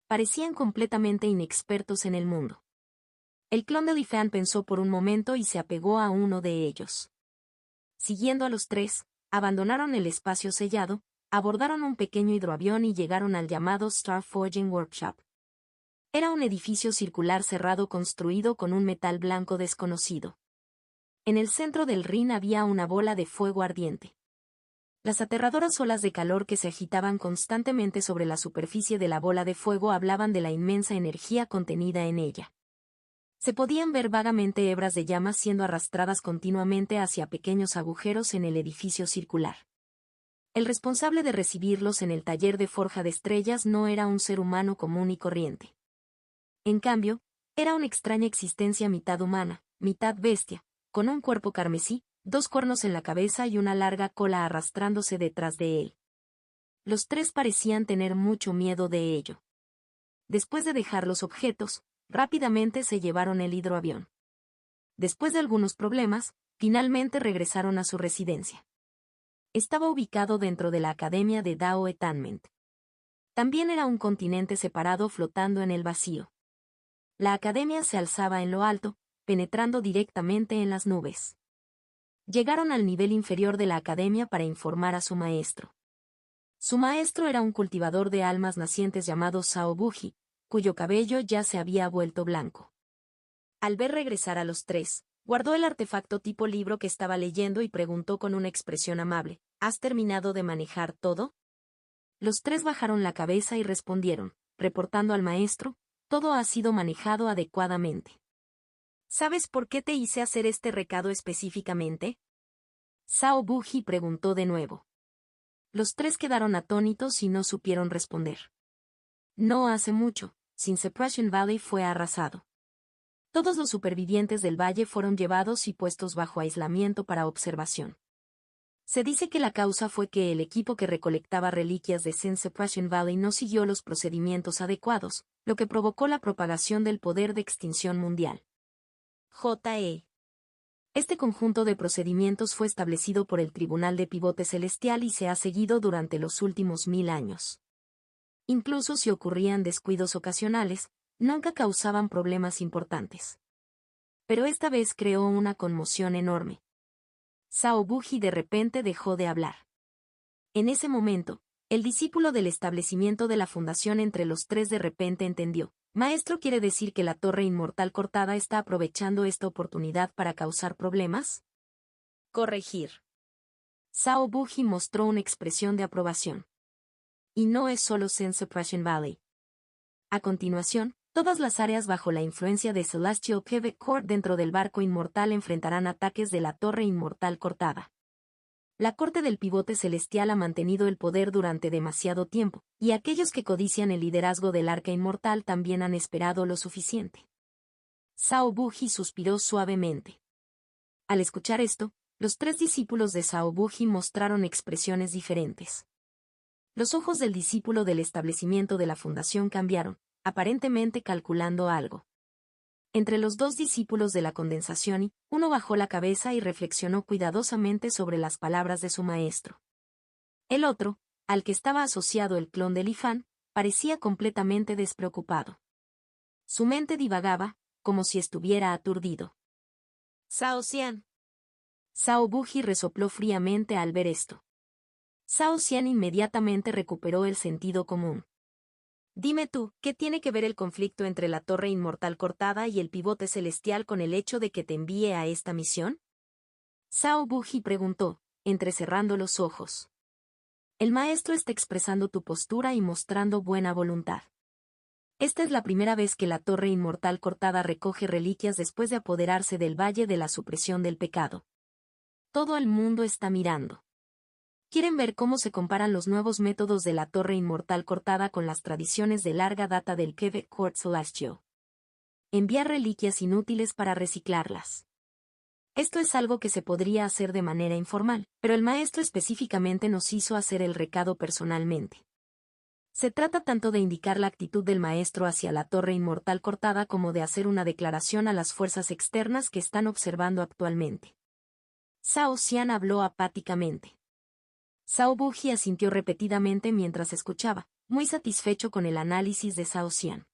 Parecían completamente inexpertos en el mundo. El clon de Lifan pensó por un momento y se apegó a uno de ellos. Siguiendo a los 3, abandonaron el espacio sellado, abordaron un pequeño hidroavión y llegaron al llamado Star Forging Workshop. Era un edificio circular cerrado construido con un metal blanco desconocido. En el centro del Rin había una bola de fuego ardiente. Las aterradoras olas de calor que se agitaban constantemente sobre la superficie de la bola de fuego hablaban de la inmensa energía contenida en ella. Se podían ver vagamente hebras de llamas siendo arrastradas continuamente hacia pequeños agujeros en el edificio circular. El responsable de recibirlos en el taller de forja de estrellas no era un ser humano común y corriente. En cambio, era una extraña existencia mitad humana, mitad bestia, con un cuerpo carmesí, 2 cuernos en la cabeza y una larga cola arrastrándose detrás de él. Los 3 parecían tener mucho miedo de ello. Después de dejar los objetos, rápidamente se llevaron el hidroavión. Después de algunos problemas, finalmente regresaron a su residencia. Estaba ubicado dentro de la Academia de Dao Etanment. También era un continente separado flotando en el vacío. La academia se alzaba en lo alto, penetrando directamente en las nubes. Llegaron al nivel inferior de la academia para informar a su maestro. Su maestro era un cultivador de almas nacientes llamado Sao Buji, cuyo cabello ya se había vuelto blanco. Al ver regresar a los 3, guardó el artefacto tipo libro que estaba leyendo y preguntó con una expresión amable, ¿has terminado de manejar todo? Los 3 bajaron la cabeza y respondieron, reportando al maestro, todo ha sido manejado adecuadamente. ¿Sabes por qué te hice hacer este recado específicamente? Sao Buji preguntó de nuevo. Los 3 quedaron atónitos y no supieron responder. No hace mucho, Sin Separation Valley fue arrasado. Todos los supervivientes del valle fueron llevados y puestos bajo aislamiento para observación. Se dice que la causa fue que el equipo que recolectaba reliquias de Sin Separation Valley no siguió los procedimientos adecuados, lo que provocó la propagación del poder de extinción mundial. J.E. Este conjunto de procedimientos fue establecido por el Tribunal de Pivote Celestial y se ha seguido durante los últimos 1000 años. Incluso si ocurrían descuidos ocasionales, nunca causaban problemas importantes. Pero esta vez creó una conmoción enorme. Zhao Buji de repente dejó de hablar. En ese momento, el discípulo del establecimiento de la fundación entre los tres de repente entendió. ¿Maestro quiere decir que la torre inmortal cortada está aprovechando esta oportunidad para causar problemas? Corregir. Zhao Buji mostró una expresión de aprobación. Y no es solo Sin Separation Valley. A continuación, todas las áreas bajo la influencia de Celestial Pivot Core dentro del barco inmortal enfrentarán ataques de la torre inmortal cortada. La corte del pivote celestial ha mantenido el poder durante demasiado tiempo, y aquellos que codician el liderazgo del arca inmortal también han esperado lo suficiente. Zhao Buji suspiró suavemente. Al escuchar esto, los tres discípulos de Zhao Buji mostraron expresiones diferentes. Los ojos del discípulo del establecimiento de la fundación cambiaron, aparentemente calculando algo. Entre los dos discípulos de la condensación, uno bajó la cabeza y reflexionó cuidadosamente sobre las palabras de su maestro. El otro, al que estaba asociado el clon de Lifan, parecía completamente despreocupado. Su mente divagaba, como si estuviera aturdido. Zhao Xian. Zhao Buji resopló fríamente al ver esto. Zhao Xian inmediatamente recuperó el sentido común. Dime tú, ¿qué tiene que ver el conflicto entre la torre inmortal cortada y el pivote celestial con el hecho de que te envíe a esta misión? Zhao Buji preguntó, entrecerrando los ojos. El maestro está expresando tu postura y mostrando buena voluntad. Esta es la primera vez que la torre inmortal cortada recoge reliquias después de apoderarse del valle de la supresión del pecado. Todo el mundo está mirando. ¿Quieren ver cómo se comparan los nuevos métodos de la torre inmortal cortada con las tradiciones de larga data del Pivot Core Celestial? Enviar reliquias inútiles para reciclarlas. Esto es algo que se podría hacer de manera informal, pero el maestro específicamente nos hizo hacer el recado personalmente. Se trata tanto de indicar la actitud del maestro hacia la torre inmortal cortada como de hacer una declaración a las fuerzas externas que están observando actualmente. Zhao Xian habló apáticamente. Zhao Buji asintió repetidamente mientras escuchaba, muy satisfecho con el análisis de Zhao Xian.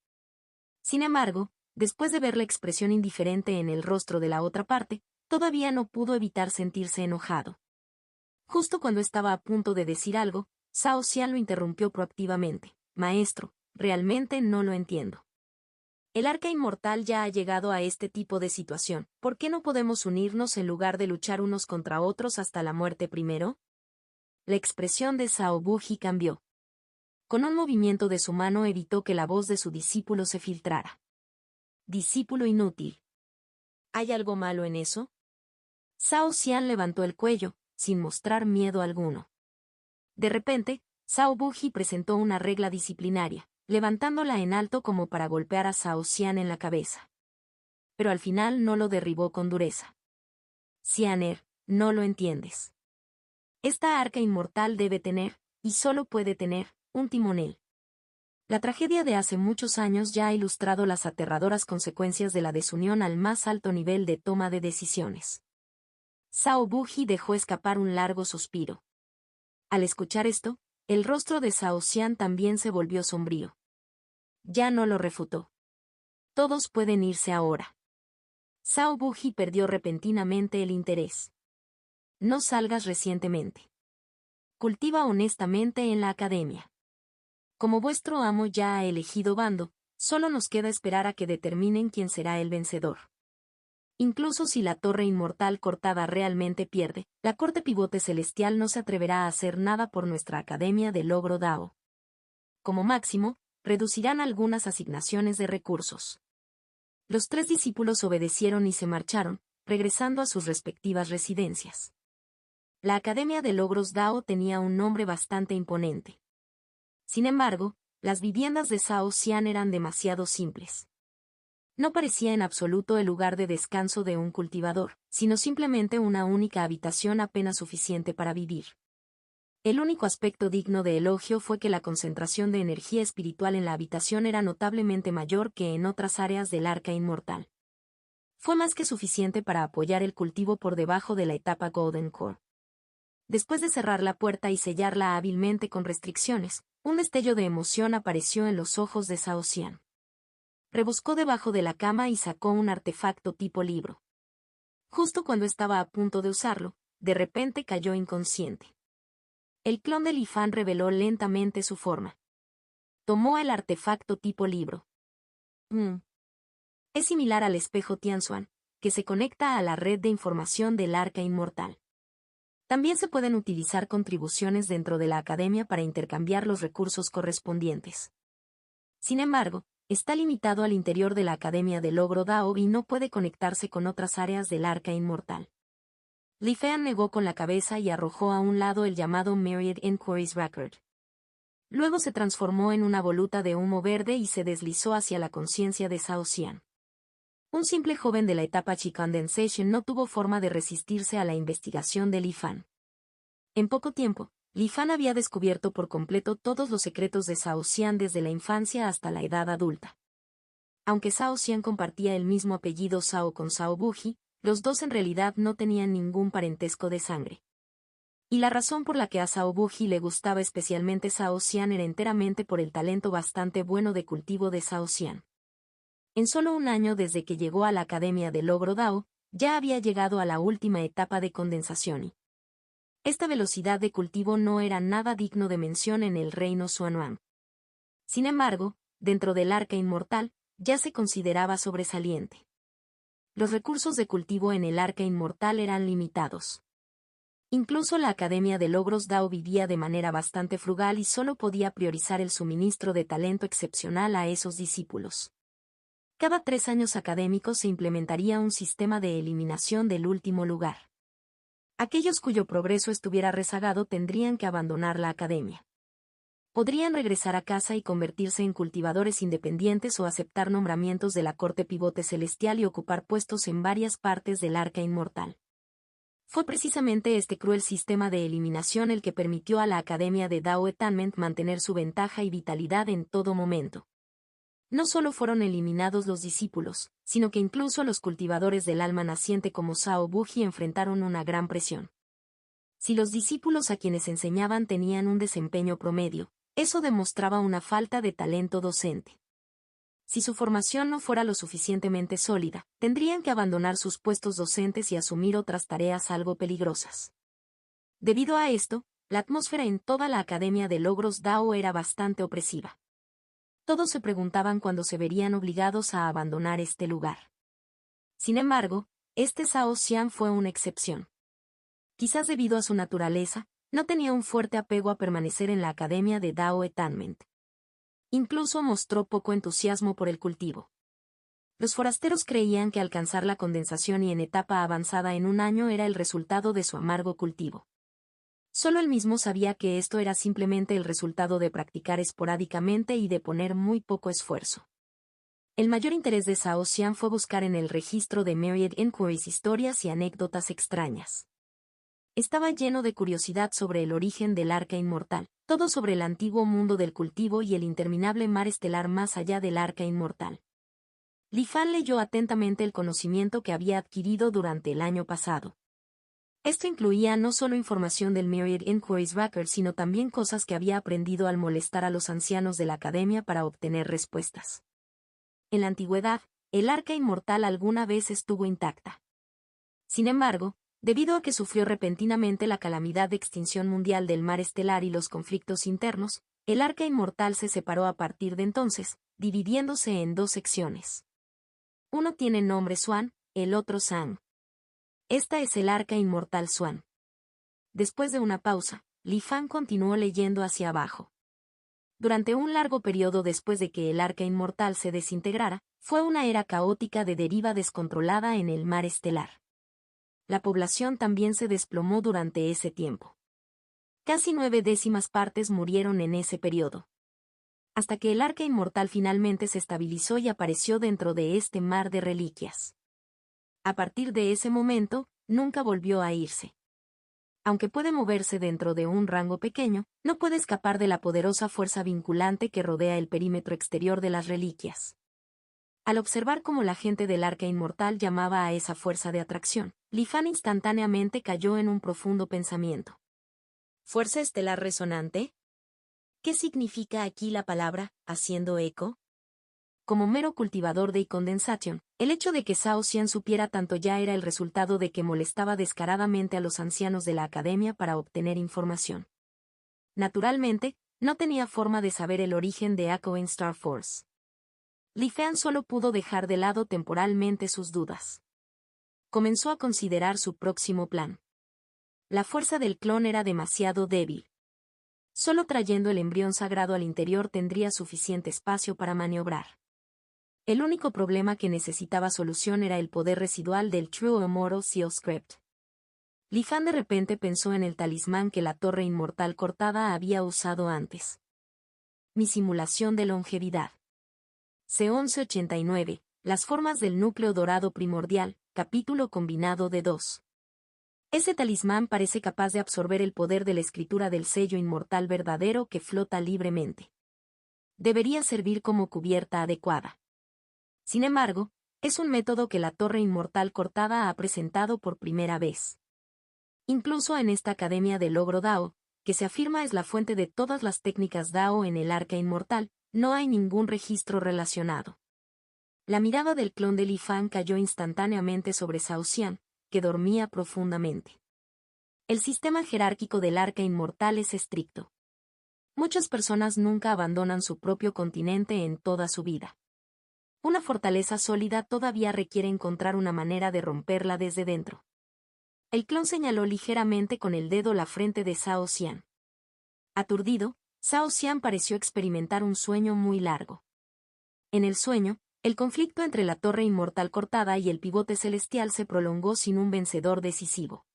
Sin embargo, después de ver la expresión indiferente en el rostro de la otra parte, todavía no pudo evitar sentirse enojado. Justo cuando estaba a punto de decir algo, Zhao Xian lo interrumpió proactivamente. Maestro, realmente no lo entiendo. El arca inmortal ya ha llegado a este tipo de situación. ¿Por qué no podemos unirnos en lugar de luchar unos contra otros hasta la muerte primero? La expresión de Zhao Buji cambió. Con un movimiento de su mano evitó que la voz de su discípulo se filtrara. Discípulo inútil. ¿Hay algo malo en eso? Zhao Xian levantó el cuello, sin mostrar miedo alguno. De repente, Zhao Buji presentó una regla disciplinaria, levantándola en alto como para golpear a Zhao Xian en la cabeza. Pero al final no lo derribó con dureza. Xianer, no lo entiendes. Esta arca inmortal debe tener, y solo puede tener, un timonel. La tragedia de hace muchos años ya ha ilustrado las aterradoras consecuencias de la desunión al más alto nivel de toma de decisiones. Zhao Buji dejó escapar un largo suspiro. Al escuchar esto, el rostro de Zhao Xian también se volvió sombrío. Ya no lo refutó. Todos pueden irse ahora. Zhao Buji perdió repentinamente el interés. No salgas recientemente. Cultiva honestamente en la academia. Como vuestro amo ya ha elegido bando, solo nos queda esperar a que determinen quién será el vencedor. Incluso si la torre inmortal cortada realmente pierde, la corte pivote celestial no se atreverá a hacer nada por nuestra academia de logro Dao. Como máximo, reducirán algunas asignaciones de recursos. Los tres discípulos obedecieron y se marcharon, regresando a sus respectivas residencias. La Academia de Logros Dao tenía un nombre bastante imponente. Sin embargo, las viviendas de Zhao Xian eran demasiado simples. No parecía en absoluto el lugar de descanso de un cultivador, sino simplemente una única habitación apenas suficiente para vivir. El único aspecto digno de elogio fue que la concentración de energía espiritual en la habitación era notablemente mayor que en otras áreas del Arca Inmortal. Fue más que suficiente para apoyar el cultivo por debajo de la etapa Golden Core. Después de cerrar la puerta y sellarla hábilmente con restricciones, un destello de emoción apareció en los ojos de Zhao Xian. Rebuscó debajo de la cama y sacó un artefacto tipo libro. Justo cuando estaba a punto de usarlo, de repente cayó inconsciente. El clon de Li Fan reveló lentamente su forma. Tomó el artefacto tipo libro. Es similar al espejo Tianxuan, que se conecta a la red de información del Arca Inmortal. También se pueden utilizar contribuciones dentro de la academia para intercambiar los recursos correspondientes. Sin embargo, está limitado al interior de la Academia de Logro Dao y no puede conectarse con otras áreas del Arca Inmortal. Li Fan negó con la cabeza y arrojó a un lado el llamado Myriad Inquiries Record. Luego se transformó en una voluta de humo verde y se deslizó hacia la conciencia de Zhao Xian. Un simple joven de la etapa Chi Condensation no tuvo forma de resistirse a la investigación de Li Fan. En poco tiempo, Li Fan había descubierto por completo todos los secretos de Zhao Xian desde la infancia hasta la edad adulta. Aunque Zhao Xian compartía el mismo apellido Zhao con Zhao Buji, los dos en realidad no tenían ningún parentesco de sangre. Y la razón por la que a Zhao Buji le gustaba especialmente Zhao Xian era enteramente por el talento bastante bueno de cultivo de Zhao Xian. En solo un año desde que llegó a la Academia de Logro Dao, ya había llegado a la última etapa de condensación y esta velocidad de cultivo no era nada digno de mención en el reino Xuanhuang. Sin embargo, dentro del Arca Inmortal, ya se consideraba sobresaliente. Los recursos de cultivo en el Arca Inmortal eran limitados. Incluso la Academia de Logros Dao vivía de manera bastante frugal y solo podía priorizar el suministro de talento excepcional a esos discípulos. Cada 3 años académicos se implementaría un sistema de eliminación del último lugar. Aquellos cuyo progreso estuviera rezagado tendrían que abandonar la academia. Podrían regresar a casa y convertirse en cultivadores independientes o aceptar nombramientos de la corte pivote celestial y ocupar puestos en varias partes del Arca Inmortal. Fue precisamente este cruel sistema de eliminación el que permitió a la Academia de Dao Etanment mantener su ventaja y vitalidad en todo momento. No solo fueron eliminados los discípulos, sino que incluso los cultivadores del alma naciente como Zhao Buji enfrentaron una gran presión. Si los discípulos a quienes enseñaban tenían un desempeño promedio, eso demostraba una falta de talento docente. Si su formación no fuera lo suficientemente sólida, tendrían que abandonar sus puestos docentes y asumir otras tareas algo peligrosas. Debido a esto, la atmósfera en toda la Academia de Logros Dao era bastante opresiva. Todos se preguntaban cuándo se verían obligados a abandonar este lugar. Sin embargo, este Zhao Xian fue una excepción. Quizás debido a su naturaleza, no tenía un fuerte apego a permanecer en la Academia de Dao Etanment. Incluso mostró poco entusiasmo por el cultivo. Los forasteros creían que alcanzar la condensación y en etapa avanzada en un año era el resultado de su amargo cultivo. Solo él mismo sabía que esto era simplemente el resultado de practicar esporádicamente y de poner muy poco esfuerzo. El mayor interés de Zhao Xian fue buscar en el registro de Myriad Inquiries historias y anécdotas extrañas. Estaba lleno de curiosidad sobre el origen del Arca Inmortal, todo sobre el antiguo mundo del cultivo y el interminable mar estelar más allá del Arca Inmortal. Li Fan leyó atentamente el conocimiento que había adquirido durante el año pasado. Esto incluía no solo información del Myriad Inquiries Record, sino también cosas que había aprendido al molestar a los ancianos de la academia para obtener respuestas. En la antigüedad, el Arca Inmortal alguna vez estuvo intacta. Sin embargo, debido a que sufrió repentinamente la calamidad de extinción mundial del mar estelar y los conflictos internos, el Arca Inmortal se separó a partir de entonces, dividiéndose en 2 secciones. Uno tiene nombre Xuan, el otro Sang. Esta es el Arca Inmortal Xuan. Después de una pausa, Li Fan continuó leyendo hacia abajo. Durante un largo periodo después de que el Arca Inmortal se desintegrara, fue una era caótica de deriva descontrolada en el mar estelar. La población también se desplomó durante ese tiempo. Casi 9/10 partes murieron en ese periodo. hasta que el arca inmortal finalmente se estabilizó y apareció dentro de este mar de reliquias. A partir de ese momento, nunca volvió a irse. Aunque puede moverse dentro de un rango pequeño, no puede escapar de la poderosa fuerza vinculante que rodea el perímetro exterior de las reliquias. Al observar cómo la gente del arca inmortal llamaba a esa fuerza de atracción, Li Fan instantáneamente cayó en un profundo pensamiento. ¿Fuerza estelar resonante? ¿Qué significa aquí la palabra haciendo eco? Como mero cultivador de condensation, el hecho de que Zhao Xian supiera tanto ya era el resultado de que molestaba descaradamente a los ancianos de la academia para obtener información. Naturalmente, no tenía forma de saber el origen de Echoing Star Force. Li Fan solo pudo dejar de lado temporalmente sus dudas. Comenzó a considerar su próximo plan. La fuerza del clon era demasiado débil. Solo trayendo el embrión sagrado al interior tendría suficiente espacio para maniobrar. El único problema que necesitaba solución era el poder residual del True Immortal Seal Script. Li Fan de repente pensó en el talismán que la Torre Inmortal Cortada había usado antes. Mi simulación de longevidad. C1189, las formas del núcleo dorado primordial, capítulo combinado de 2. Ese talismán parece capaz de absorber el poder de la escritura del sello inmortal verdadero que flota libremente. Debería servir como cubierta adecuada. Sin embargo, es un método que la Torre Inmortal Cortada ha presentado por primera vez. Incluso en esta Academia de Logro Dao, que se afirma es la fuente de todas las técnicas Dao en el Arca Inmortal, no hay ningún registro relacionado. La mirada del clon de Li Fan cayó instantáneamente sobre Zhao Xian, que dormía profundamente. El sistema jerárquico del Arca Inmortal es estricto. Muchas personas nunca abandonan su propio continente en toda su vida. Una fortaleza sólida todavía requiere encontrar una manera de romperla desde dentro. El clon señaló ligeramente con el dedo la frente de Zhao Xian. Aturdido, Zhao Xian pareció experimentar un sueño muy largo. En el sueño, el conflicto entre la Torre Inmortal Cortada y el pivote celestial se prolongó sin un vencedor decisivo.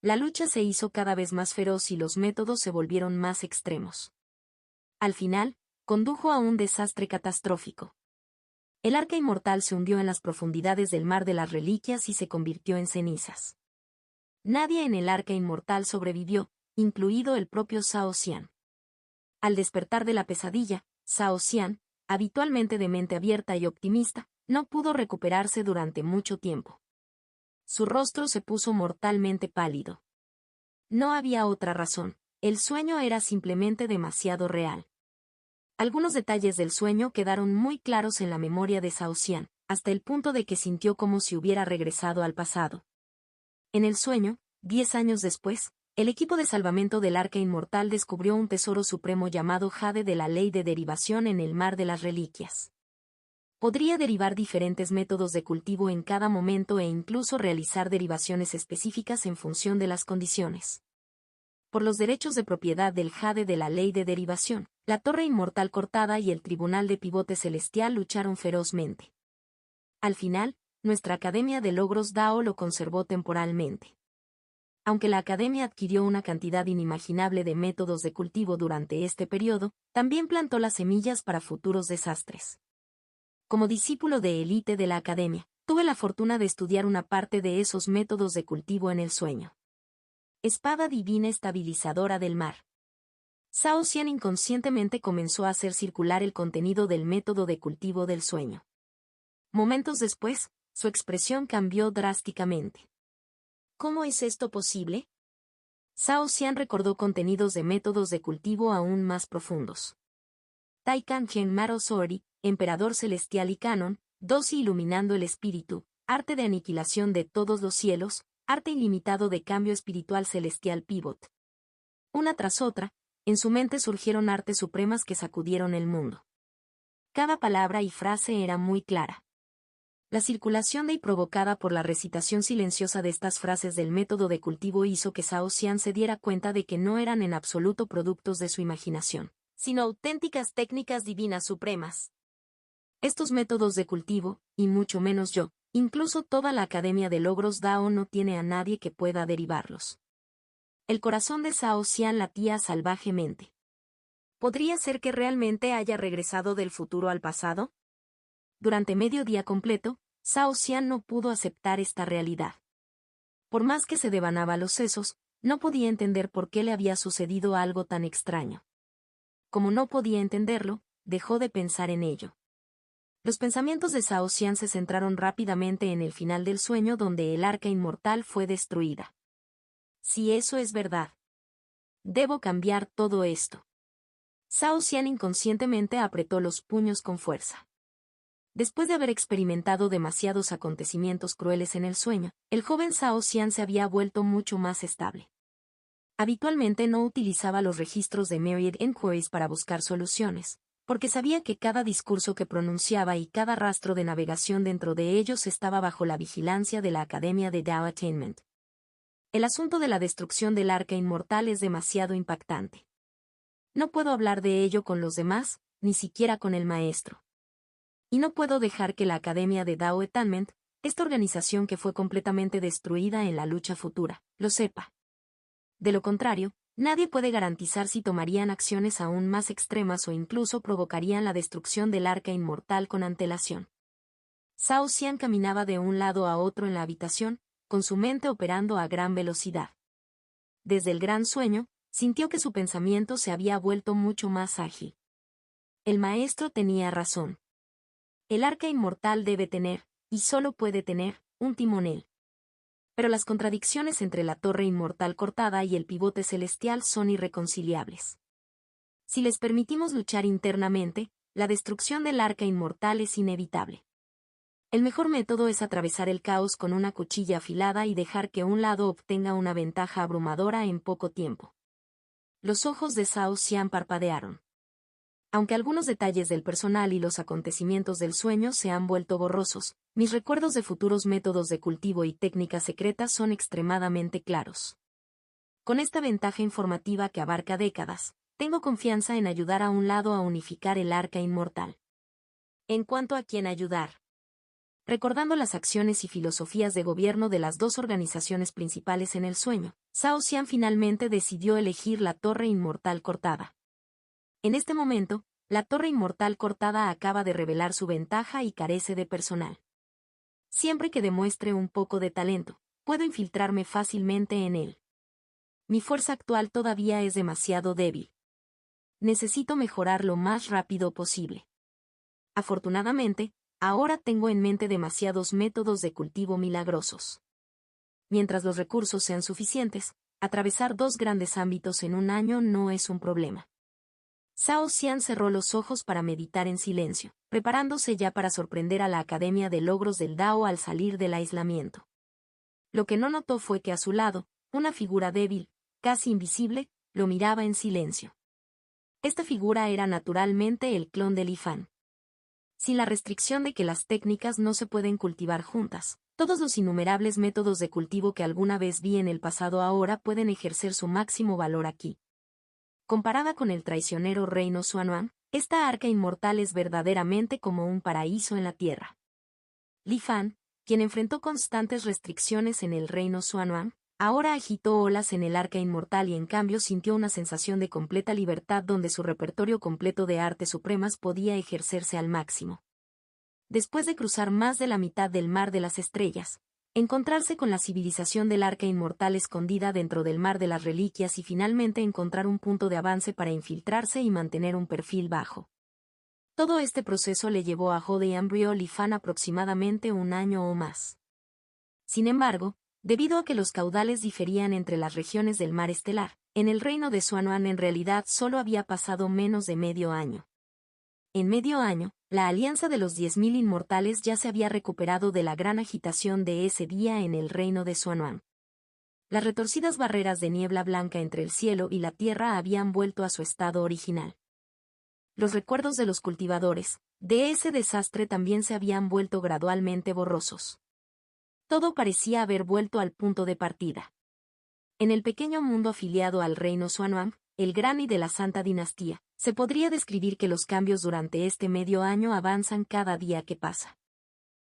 La lucha se hizo cada vez más feroz y los métodos se volvieron más extremos. Al final, condujo a un desastre catastrófico. El Arca Inmortal se hundió en las profundidades del mar de las reliquias y se convirtió en cenizas. Nadie en el Arca Inmortal sobrevivió, incluido el propio Zhao Xian. Al despertar de la pesadilla, Zhao Xian, habitualmente de mente abierta y optimista, no pudo recuperarse durante mucho tiempo. Su rostro se puso mortalmente pálido. No había otra razón, el sueño era simplemente demasiado real. Algunos detalles del sueño quedaron muy claros en la memoria de Zhao Xian, hasta el punto de que sintió como si hubiera regresado al pasado. En el sueño, 10 años después, el equipo de salvamento del Arca Inmortal descubrió un tesoro supremo llamado Jade de la Ley de Derivación en el Mar de las Reliquias. Podría derivar diferentes métodos de cultivo en cada momento e incluso realizar derivaciones específicas en función de las condiciones. Por los derechos de propiedad del Jade de la Ley de Derivación, la Torre Inmortal Cortada y el Tribunal de Pivote Celestial lucharon ferozmente. Al final, nuestra Academia de Logros Dao lo conservó temporalmente. Aunque la Academia adquirió una cantidad inimaginable de métodos de cultivo durante este periodo, también plantó las semillas para futuros desastres. Como discípulo de élite de la Academia, tuve la fortuna de estudiar una parte de esos métodos de cultivo en el sueño. Espada divina estabilizadora del mar. Zhao Xian inconscientemente comenzó a hacer circular el contenido del método de cultivo del sueño. Momentos después, su expresión cambió drásticamente. ¿Cómo es esto posible? Zhao Xian recordó contenidos de métodos de cultivo aún más profundos. Taikan Genmaro Sori, Emperador Celestial y Canon, Dosi iluminando el espíritu, arte de aniquilación de todos los cielos, arte ilimitado de cambio espiritual celestial pivot. Una tras otra, en su mente surgieron artes supremas que sacudieron el mundo. Cada palabra y frase era muy clara. La circulación de y provocada por la recitación silenciosa de estas frases del método de cultivo hizo que Zhao Xian se diera cuenta de que no eran en absoluto productos de su imaginación, sino auténticas técnicas divinas supremas. Estos métodos de cultivo, y mucho menos yo, incluso toda la Academia de Logros Dao no tiene a nadie que pueda derivarlos. El corazón de Zhao Xian latía salvajemente. ¿Podría ser que realmente haya regresado del futuro al pasado? Durante medio día completo, Zhao Xian no pudo aceptar esta realidad. Por más que se devanaba los sesos, no podía entender por qué le había sucedido algo tan extraño. Como no podía entenderlo, dejó de pensar en ello. Los pensamientos de Zhao Xian se centraron rápidamente en el final del sueño donde el arca inmortal fue destruida. Si eso es verdad, debo cambiar todo esto. Zhao Xian inconscientemente apretó los puños con fuerza. Después de haber experimentado demasiados acontecimientos crueles en el sueño, el joven Zhao Xian se había vuelto mucho más estable. Habitualmente no utilizaba los registros de Myriad Inquiries para buscar soluciones, porque sabía que cada discurso que pronunciaba y cada rastro de navegación dentro de ellos estaba bajo la vigilancia de la Academia de Dao Attainment. El asunto de la destrucción del arca inmortal es demasiado impactante. No puedo hablar de ello con los demás, ni siquiera con el maestro. Y no puedo dejar que la Academia de Dao Attainment, esta organización que fue completamente destruida en la lucha futura, lo sepa. De lo contrario, nadie puede garantizar si tomarían acciones aún más extremas o incluso provocarían la destrucción del arca inmortal con antelación. Zhao Xian caminaba de un lado a otro en la habitación, con su mente operando a gran velocidad. Desde el gran sueño, sintió que su pensamiento se había vuelto mucho más ágil. El maestro tenía razón. El arca inmortal debe tener, y solo puede tener, un timonel. Pero las contradicciones entre la torre inmortal cortada y el pivote celestial son irreconciliables. Si les permitimos luchar internamente, la destrucción del arca inmortal es inevitable. El mejor método es atravesar el caos con una cuchilla afilada y dejar que un lado obtenga una ventaja abrumadora en poco tiempo. Los ojos de Zhao Xian parpadearon. Aunque algunos detalles del personal y los acontecimientos del sueño se han vuelto borrosos, mis recuerdos de futuros métodos de cultivo y técnicas secretas son extremadamente claros. Con esta ventaja informativa que abarca décadas, tengo confianza en ayudar a un lado a unificar el arca inmortal. En cuanto a quién ayudar. Recordando las acciones y filosofías de gobierno de las dos organizaciones principales en el sueño, Zhao Xian finalmente decidió elegir la Torre Inmortal Cortada. En este momento, la Torre Inmortal Cortada acaba de revelar su ventaja y carece de personal. Siempre que demuestre un poco de talento, puedo infiltrarme fácilmente en él. Mi fuerza actual todavía es demasiado débil. Necesito mejorar lo más rápido posible. Afortunadamente, ahora tengo en mente demasiados métodos de cultivo milagrosos. Mientras los recursos sean suficientes, atravesar dos grandes ámbitos en un año no es un problema. Zhao Xian cerró los ojos para meditar en silencio, preparándose ya para sorprender a la Academia de Logros del Dao al salir del aislamiento. Lo que no notó fue que a su lado, una figura débil, casi invisible, lo miraba en silencio. Esta figura era naturalmente el clon de Li Fan. Sin la restricción de que las técnicas no se pueden cultivar juntas, todos los innumerables métodos de cultivo que alguna vez vi en el pasado ahora pueden ejercer su máximo valor aquí. Comparada con el traicionero reino Xuanhuang, esta arca inmortal es verdaderamente como un paraíso en la tierra. Li Fan, quien enfrentó constantes restricciones en el reino Xuanhuang, ahora agitó olas en el arca inmortal y en cambio sintió una sensación de completa libertad donde su repertorio completo de artes supremas podía ejercerse al máximo. Después de cruzar más de la mitad del mar de las estrellas, encontrarse con la civilización del arca inmortal escondida dentro del mar de las reliquias y finalmente encontrar un punto de avance para infiltrarse y mantener un perfil bajo. Todo este proceso le llevó a Jode y Ambrio Li Fan aproximadamente un año o más. Sin embargo, debido a que los caudales diferían entre las regiones del mar estelar, en el reino de Xuanhuang en realidad solo había pasado menos de medio año. En medio año, la alianza de los 10.000 inmortales ya se había recuperado de la gran agitación de ese día en el reino de Xuanhuang. Las retorcidas barreras de niebla blanca entre el cielo y la tierra habían vuelto a su estado original. Los recuerdos de los cultivadores, de ese desastre también se habían vuelto gradualmente borrosos. Todo parecía haber vuelto al punto de partida. En el pequeño mundo afiliado al reino Xuanhuang, el gran y de la Santa Dinastía, se podría describir que los cambios durante este medio año avanzan cada día que pasa.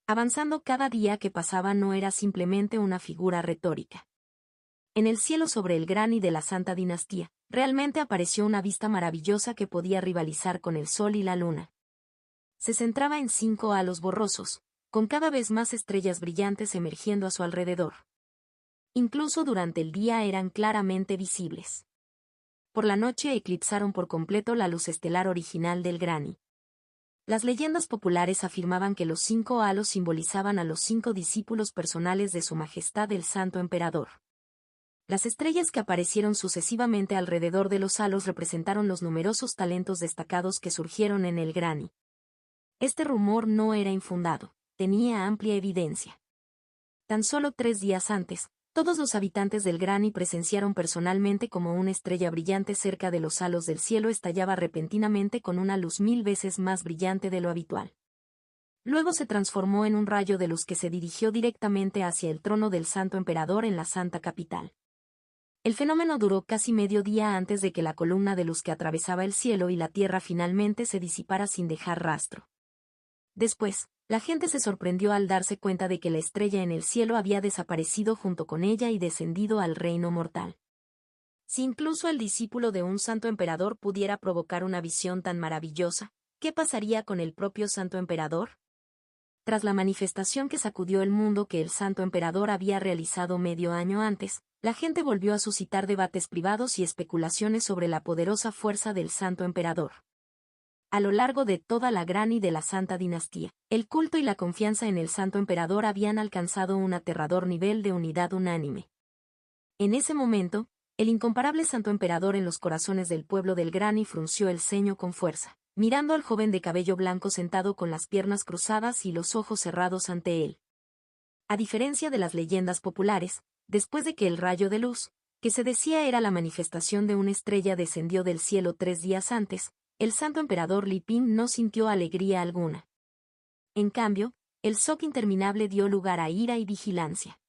Avanzando cada día que pasaba no era simplemente una figura retórica. En el cielo sobre el Grani de la Santa Dinastía, realmente apareció una vista maravillosa que podía rivalizar con el sol y la luna. Se centraba en 5 halos borrosos, con cada vez más estrellas brillantes emergiendo a su alrededor. Incluso durante el día eran claramente visibles. Por la noche eclipsaron por completo la luz estelar original del Grani. Las leyendas populares afirmaban que los 5 halos simbolizaban a los 5 discípulos personales de Su Majestad el Santo Emperador. Las estrellas que aparecieron sucesivamente alrededor de los halos representaron los numerosos talentos destacados que surgieron en el Grani. Este rumor no era infundado, tenía amplia evidencia. Tan solo 3 días antes, todos los habitantes del Grani presenciaron personalmente cómo una estrella brillante cerca de los halos del cielo estallaba repentinamente con una luz 1000 veces más brillante de lo habitual. Luego se transformó en un rayo de luz que se dirigió directamente hacia el trono del Santo Emperador en la Santa Capital. El fenómeno duró casi medio día antes de que la columna de luz que atravesaba el cielo y la tierra finalmente se disipara sin dejar rastro. Después, la gente se sorprendió al darse cuenta de que la estrella en el cielo había desaparecido junto con ella y descendido al reino mortal. Si incluso el discípulo de un santo emperador pudiera provocar una visión tan maravillosa, ¿qué pasaría con el propio santo emperador? Tras la manifestación que sacudió el mundo que el santo emperador había realizado medio año antes, la gente volvió a suscitar debates privados y especulaciones sobre la poderosa fuerza del santo emperador. A lo largo de toda la Grani de la Santa Dinastía, el culto y la confianza en el santo emperador habían alcanzado un aterrador nivel de unidad unánime. En ese momento, el incomparable santo emperador en los corazones del pueblo del Grani frunció el ceño con fuerza, mirando al joven de cabello blanco sentado con las piernas cruzadas y los ojos cerrados ante él. A diferencia de las leyendas populares, después de que el rayo de luz, que se decía era la manifestación de una estrella, descendió del cielo 3 días antes, el santo emperador Li Ping no sintió alegría alguna. En cambio, el shock interminable dio lugar a ira y vigilancia.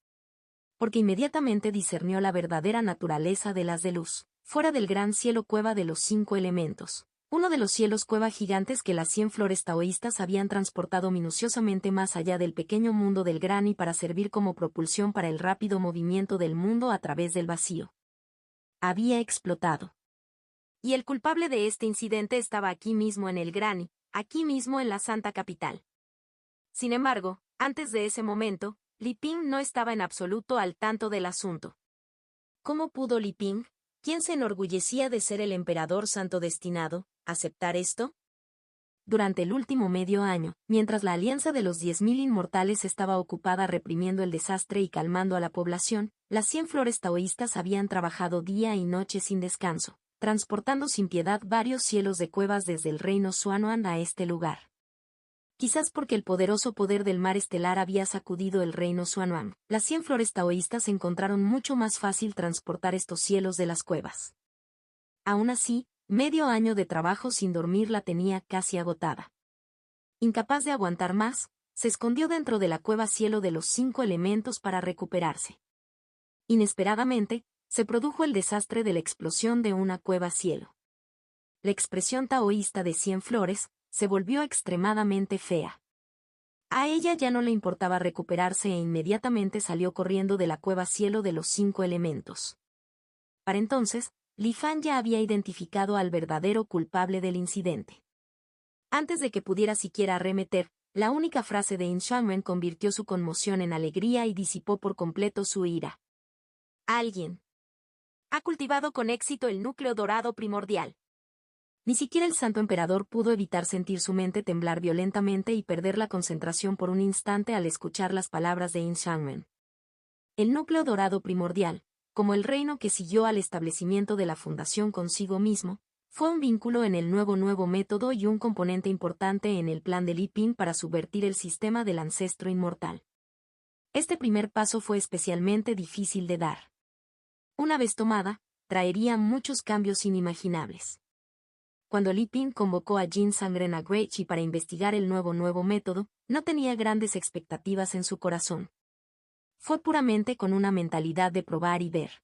Porque inmediatamente discernió la verdadera naturaleza de las de luz, fuera del gran cielo cueva de los 5 elementos. Uno de los cielos cueva gigantes que las 100 flores taoístas habían transportado minuciosamente más allá del pequeño mundo del Grani para servir como propulsión para el rápido movimiento del mundo a través del vacío. Había explotado. Y el culpable de este incidente estaba aquí mismo en el Grani, aquí mismo en la Santa Capital. Sin embargo, antes de ese momento, Li Ping no estaba en absoluto al tanto del asunto. ¿Cómo pudo Li Ping, quien se enorgullecía de ser el emperador santo destinado, aceptar esto? Durante el último medio año, mientras la Alianza de los 10.000 Inmortales estaba ocupada reprimiendo el desastre y calmando a la población, las 100 flores taoístas habían trabajado día y noche sin descanso, transportando sin piedad varios cielos de cuevas desde el reino Xuanhuan a este lugar. Quizás porque el poderoso poder del mar estelar había sacudido el reino Xuanhuan, las 100 flores taoístas encontraron mucho más fácil transportar estos cielos de las cuevas. Aún así, medio año de trabajo sin dormir la tenía casi agotada. Incapaz de aguantar más, se escondió dentro de la cueva cielo de los 5 elementos para recuperarse. Inesperadamente, se produjo el desastre de la explosión de una cueva cielo. La expresión taoísta de 100 flores se volvió extremadamente fea. A ella ya no le importaba recuperarse e inmediatamente salió corriendo de la cueva cielo de los 5 elementos. Para entonces, Li Fan ya había identificado al verdadero culpable del incidente. Antes de que pudiera siquiera arremeter, la única frase de In Xuanwen convirtió su conmoción en alegría y disipó por completo su ira. Alguien ha cultivado con éxito el núcleo dorado primordial. Ni siquiera el santo emperador pudo evitar sentir su mente temblar violentamente y perder la concentración por un instante al escuchar las palabras de In Xuanwen. El núcleo dorado primordial, como el reino que siguió al establecimiento de la fundación consigo mismo, fue un vínculo en el nuevo método y un componente importante en el plan de Li Ping para subvertir el sistema del ancestro inmortal. Este primer paso fue especialmente difícil de dar. Una vez tomada, traería muchos cambios inimaginables. Cuando Li Ping convocó a Jin Sangren a Grechi para investigar el nuevo método, no tenía grandes expectativas en su corazón. Fue puramente con una mentalidad de probar y ver.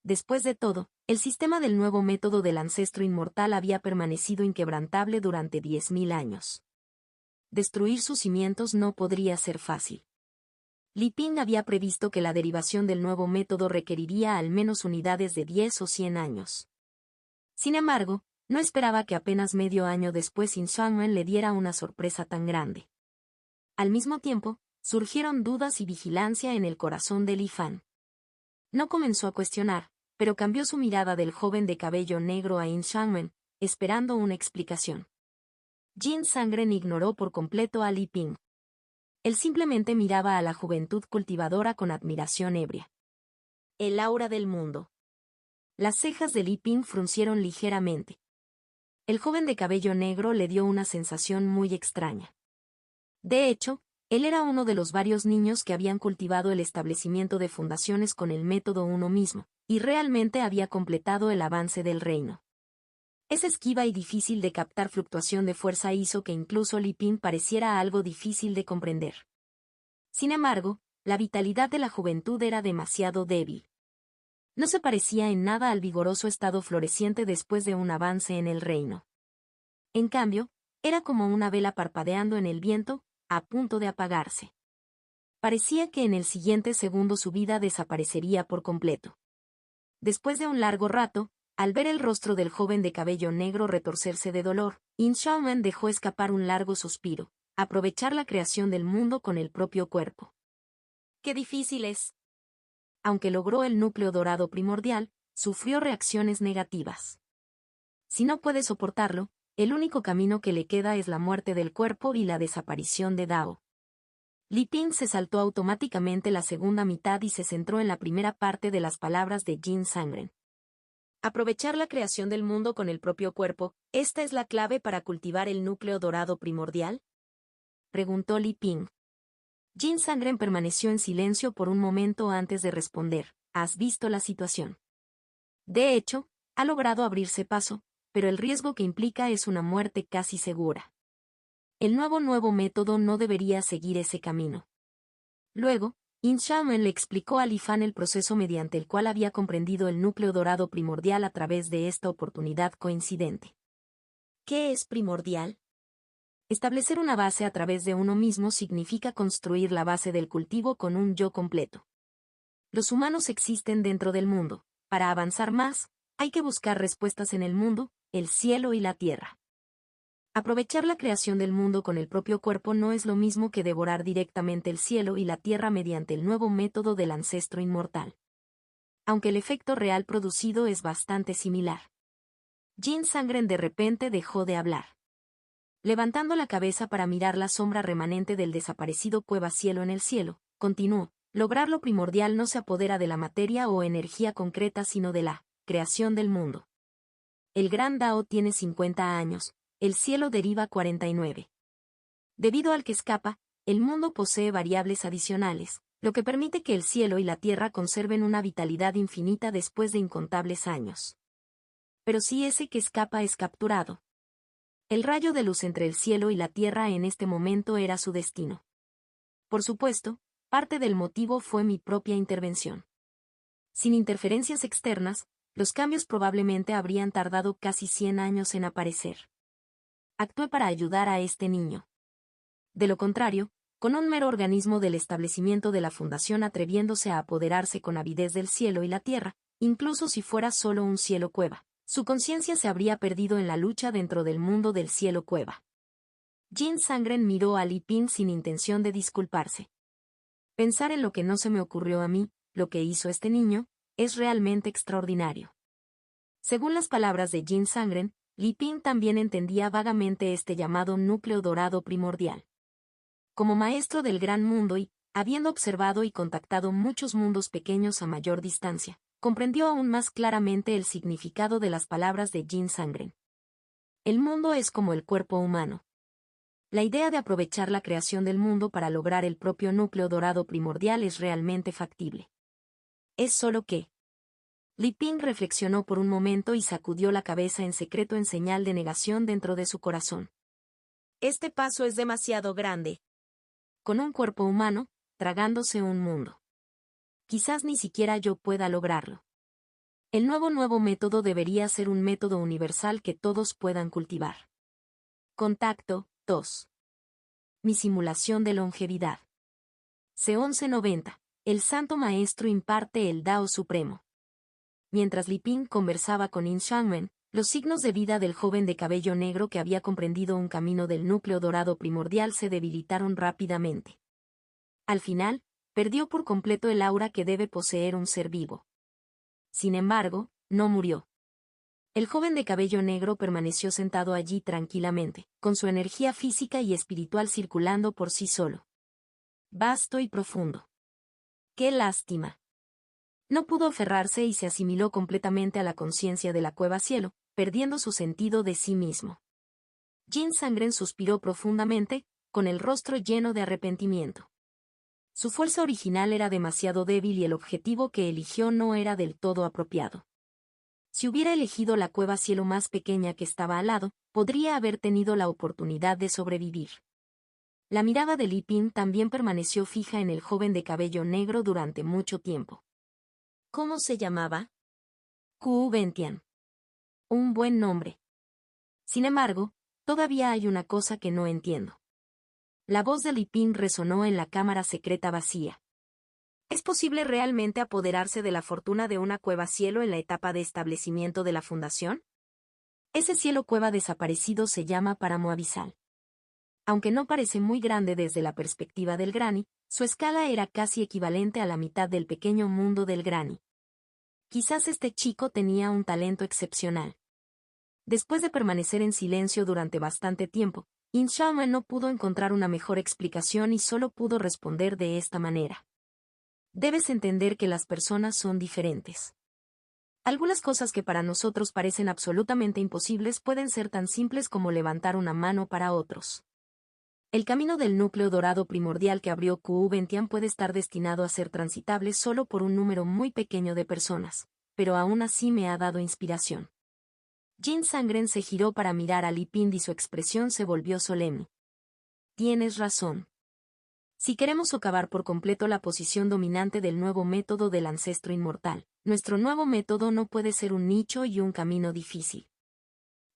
Después de todo, el sistema del nuevo método del ancestro inmortal había permanecido inquebrantable durante 10.000 años. Destruir sus cimientos no podría ser fácil. Li Ping había previsto que la derivación del nuevo método requeriría al menos unidades de 10 o 100 años. Sin embargo, no esperaba que apenas medio año después Yin Xuanwen le diera una sorpresa tan grande. Al mismo tiempo, surgieron dudas y vigilancia en el corazón de Li Fan. No comenzó a cuestionar, pero cambió su mirada del joven de cabello negro a Yin Xuanwen, esperando una explicación. Yin Sangren ignoró por completo a Li Ping. Él simplemente miraba a la juventud cultivadora con admiración ebria. El aura del mundo. Las cejas de Li Ping fruncieron ligeramente. El joven de cabello negro le dio una sensación muy extraña. De hecho, él era uno de los varios niños que habían cultivado el establecimiento de fundaciones con el método uno mismo, y realmente había completado el avance del reino. Esa esquiva y difícil de captar fluctuación de fuerza hizo que incluso Li Ping pareciera algo difícil de comprender. Sin embargo, la vitalidad de la juventud era demasiado débil. No se parecía en nada al vigoroso estado floreciente después de un avance en el reino. En cambio, era como una vela parpadeando en el viento, a punto de apagarse. Parecía que en el siguiente segundo su vida desaparecería por completo. Después de un largo rato, al ver el rostro del joven de cabello negro retorcerse de dolor, Yin Xuanwen dejó escapar un largo suspiro, aprovechar la creación del mundo con el propio cuerpo. ¡Qué difícil es! Aunque logró el núcleo dorado primordial, sufrió reacciones negativas. Si no puede soportarlo, el único camino que le queda es la muerte del cuerpo y la desaparición de Dao. Li Ping se saltó automáticamente la segunda mitad y se centró en la primera parte de las palabras de Yin Sangren. Aprovechar la creación del mundo con el propio cuerpo, ¿esta es la clave para cultivar el núcleo dorado primordial?, preguntó Li Ping. Yin Sangren permaneció en silencio por un momento antes de responder. ¿Has visto la situación? De hecho, ha logrado abrirse paso, pero el riesgo que implica es una muerte casi segura. El nuevo método no debería seguir ese camino. Luego, Yin Xuanwen le explicó a Li Fan el proceso mediante el cual había comprendido el núcleo dorado primordial a través de esta oportunidad coincidente. ¿Qué es primordial? Establecer una base a través de uno mismo significa construir la base del cultivo con un yo completo. Los humanos existen dentro del mundo. Para avanzar más, hay que buscar respuestas en el mundo, el cielo y la tierra. Aprovechar la creación del mundo con el propio cuerpo no es lo mismo que devorar directamente el cielo y la tierra mediante el nuevo método del ancestro inmortal. Aunque el efecto real producido es bastante similar. Yin Sangren de repente dejó de hablar. Levantando la cabeza para mirar la sombra remanente del desaparecido cueva cielo en el cielo, continuó: lograr lo primordial no se apodera de la materia o energía concreta sino de la creación del mundo. El gran Dao tiene 50 años, el cielo deriva 49. Debido al que escapa, el mundo posee variables adicionales, lo que permite que el cielo y la tierra conserven una vitalidad infinita después de incontables años. Pero si ese que escapa es capturado, el rayo de luz entre el cielo y la tierra en este momento era su destino. Por supuesto, parte del motivo fue mi propia intervención. Sin interferencias externas, los cambios probablemente habrían tardado casi 100 años en aparecer. Actué para ayudar a este niño. De lo contrario, con un mero organismo del establecimiento de la fundación atreviéndose a apoderarse con avidez del cielo y la tierra, incluso si fuera solo un cielo cueva, su conciencia se habría perdido en la lucha dentro del mundo del cielo cueva. Yin Sangren miró a Li Ping sin intención de disculparse. Pensar en lo que no se me ocurrió a mí, lo que hizo este niño, es realmente extraordinario. Según las palabras de Yin Sangren, Li Ping también entendía vagamente este llamado núcleo dorado primordial. Como maestro del gran mundo y, habiendo observado y contactado muchos mundos pequeños a mayor distancia, comprendió aún más claramente el significado de las palabras de Yin Sangren. El mundo es como el cuerpo humano. La idea de aprovechar la creación del mundo para lograr el propio núcleo dorado primordial es realmente factible. Es solo que... Li Ping reflexionó por un momento y sacudió la cabeza en secreto en señal de negación dentro de su corazón. Este paso es demasiado grande. Con un cuerpo humano, tragándose un mundo. Quizás ni siquiera yo pueda lograrlo. El nuevo método debería ser un método universal que todos puedan cultivar. Contacto 2. Mi simulación de longevidad. C1190. El Santo Maestro imparte el Dao Supremo. Mientras Li Ping conversaba con Yin Xiangmen, los signos de vida del joven de cabello negro que había comprendido un camino del núcleo dorado primordial se debilitaron rápidamente. Al final, perdió por completo el aura que debe poseer un ser vivo. Sin embargo, no murió. El joven de cabello negro permaneció sentado allí tranquilamente, con su energía física y espiritual circulando por sí solo. Vasto y profundo. ¡Qué lástima! No pudo aferrarse y se asimiló completamente a la conciencia de la cueva cielo, perdiendo su sentido de sí mismo. Yin Sangren suspiró profundamente, con el rostro lleno de arrepentimiento. Su fuerza original era demasiado débil y el objetivo que eligió no era del todo apropiado. Si hubiera elegido la cueva cielo más pequeña que estaba al lado, podría haber tenido la oportunidad de sobrevivir. La mirada de Li Ping también permaneció fija en el joven de cabello negro durante mucho tiempo. ¿Cómo se llamaba? Ku Bentian. Un buen nombre. Sin embargo, todavía hay una cosa que no entiendo. La voz de Li Ping resonó en la cámara secreta vacía. ¿Es posible realmente apoderarse de la fortuna de una cueva cielo en la etapa de establecimiento de la fundación? Ese cielo cueva desaparecido se llama Páramo Abisal. Aunque no parece muy grande desde la perspectiva del Grani, su escala era casi equivalente a la mitad del pequeño mundo del Grani. Quizás este chico tenía un talento excepcional. Después de permanecer en silencio durante bastante tiempo, Yin Xiaoman no pudo encontrar una mejor explicación y solo pudo responder de esta manera. Debes entender que las personas son diferentes. Algunas cosas que para nosotros parecen absolutamente imposibles pueden ser tan simples como levantar una mano para otros. El camino del núcleo dorado primordial que abrió Ku Bentian puede estar destinado a ser transitable solo por un número muy pequeño de personas, pero aún así me ha dado inspiración. Yin Sangren se giró para mirar a Li Ping y su expresión se volvió solemne. Tienes razón. Si queremos socavar por completo la posición dominante del nuevo método del ancestro inmortal, nuestro nuevo método no puede ser un nicho y un camino difícil.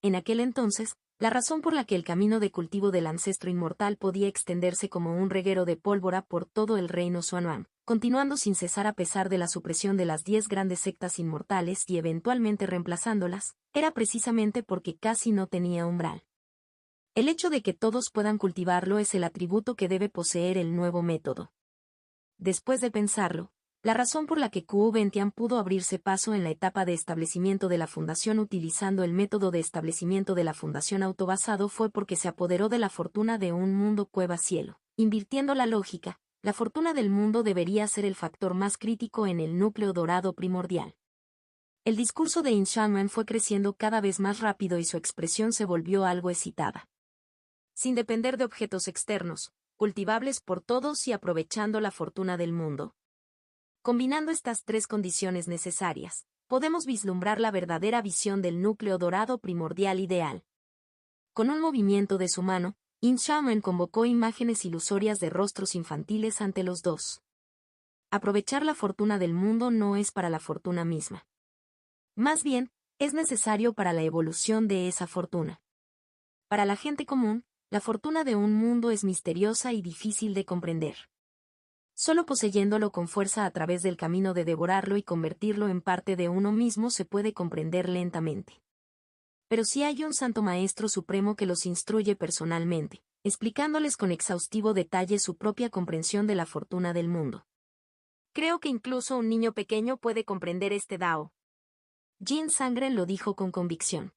En aquel entonces, la razón por la que el camino de cultivo del ancestro inmortal podía extenderse como un reguero de pólvora por todo el reino Xuanhuang, continuando sin cesar a pesar de la supresión de las 10 grandes sectas inmortales y eventualmente reemplazándolas, era precisamente porque casi no tenía umbral. El hecho de que todos puedan cultivarlo es el atributo que debe poseer el nuevo método. Después de pensarlo, la razón por la que Ku Bentian pudo abrirse paso en la etapa de establecimiento de la fundación utilizando el método de establecimiento de la fundación autobasado fue porque se apoderó de la fortuna de un mundo cueva-cielo. Invirtiendo la lógica, la fortuna del mundo debería ser el factor más crítico en el núcleo dorado primordial. El discurso de Yin Xiaoman fue creciendo cada vez más rápido y su expresión se volvió algo excitada. Sin depender de objetos externos, cultivables por todos y aprovechando la fortuna del mundo. Combinando estas tres condiciones necesarias, podemos vislumbrar la verdadera visión del núcleo dorado primordial ideal. Con un movimiento de su mano, Yin Xiaoman convocó imágenes ilusorias de rostros infantiles ante los dos. Aprovechar la fortuna del mundo no es para la fortuna misma. Más bien, es necesario para la evolución de esa fortuna. Para la gente común, la fortuna de un mundo es misteriosa y difícil de comprender. Solo poseyéndolo con fuerza a través del camino de devorarlo y convertirlo en parte de uno mismo se puede comprender lentamente. Pero si hay un Santo Maestro Supremo que los instruye personalmente, explicándoles con exhaustivo detalle su propia comprensión de la fortuna del mundo. Creo que incluso un niño pequeño puede comprender este Dao. Yin Sangren lo dijo con convicción.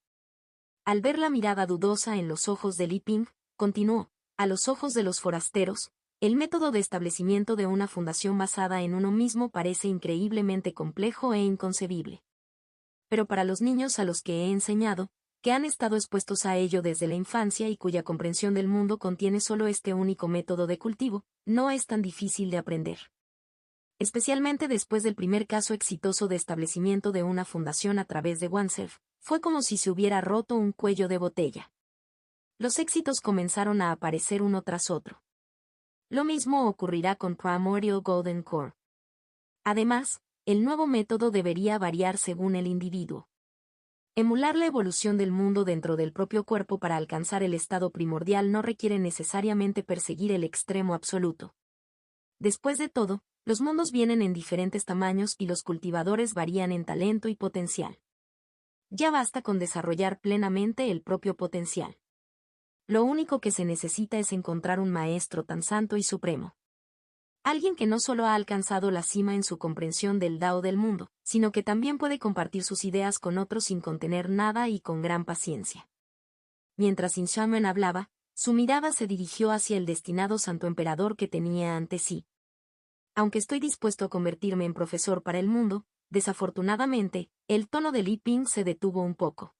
Al ver la mirada dudosa en los ojos de Li Ping, continuó, a los ojos de los forasteros, el método de establecimiento de una fundación basada en uno mismo parece increíblemente complejo e inconcebible. Pero para los niños a los que he enseñado, que han estado expuestos a ello desde la infancia y cuya comprensión del mundo contiene solo este único método de cultivo, no es tan difícil de aprender. Especialmente después del primer caso exitoso de establecimiento de una fundación a través de OneServe, fue como si se hubiera roto un cuello de botella. Los éxitos comenzaron a aparecer uno tras otro. Lo mismo ocurrirá con Primordial Golden Core. Además, el nuevo método debería variar según el individuo. Emular la evolución del mundo dentro del propio cuerpo para alcanzar el estado primordial no requiere necesariamente perseguir el extremo absoluto. Después de todo, los mundos vienen en diferentes tamaños y los cultivadores varían en talento y potencial. Ya basta con desarrollar plenamente el propio potencial. Lo único que se necesita es encontrar un maestro tan santo y supremo. Alguien que no solo ha alcanzado la cima en su comprensión del Dao del mundo, sino que también puede compartir sus ideas con otros sin contener nada y con gran paciencia. Mientras Yin Shaomen hablaba, su mirada se dirigió hacia el destinado santo emperador que tenía ante sí. Aunque estoy dispuesto a convertirme en profesor para el mundo, desafortunadamente, el tono de Li Ping se detuvo un poco.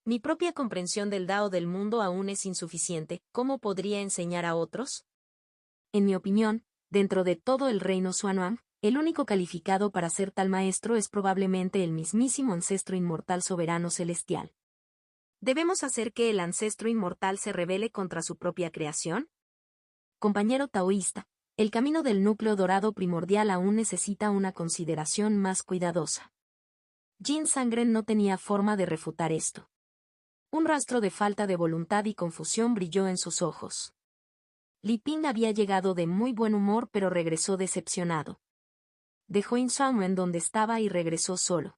Mi propia comprensión del Dao del mundo aún es insuficiente, ¿cómo podría enseñar a otros? En mi opinión, dentro de todo el reino Xuanwang, el único calificado para ser tal maestro es probablemente el mismísimo ancestro inmortal soberano celestial. ¿Debemos hacer que el ancestro inmortal se rebele contra su propia creación? Compañero taoísta, el camino del núcleo dorado primordial aún necesita una consideración más cuidadosa. Jin Sangren no tenía forma de refutar esto. Un rastro de falta de voluntad y confusión brilló en sus ojos. Li Ping había llegado de muy buen humor pero regresó decepcionado. Dejó Yin Shaomen donde estaba y regresó solo.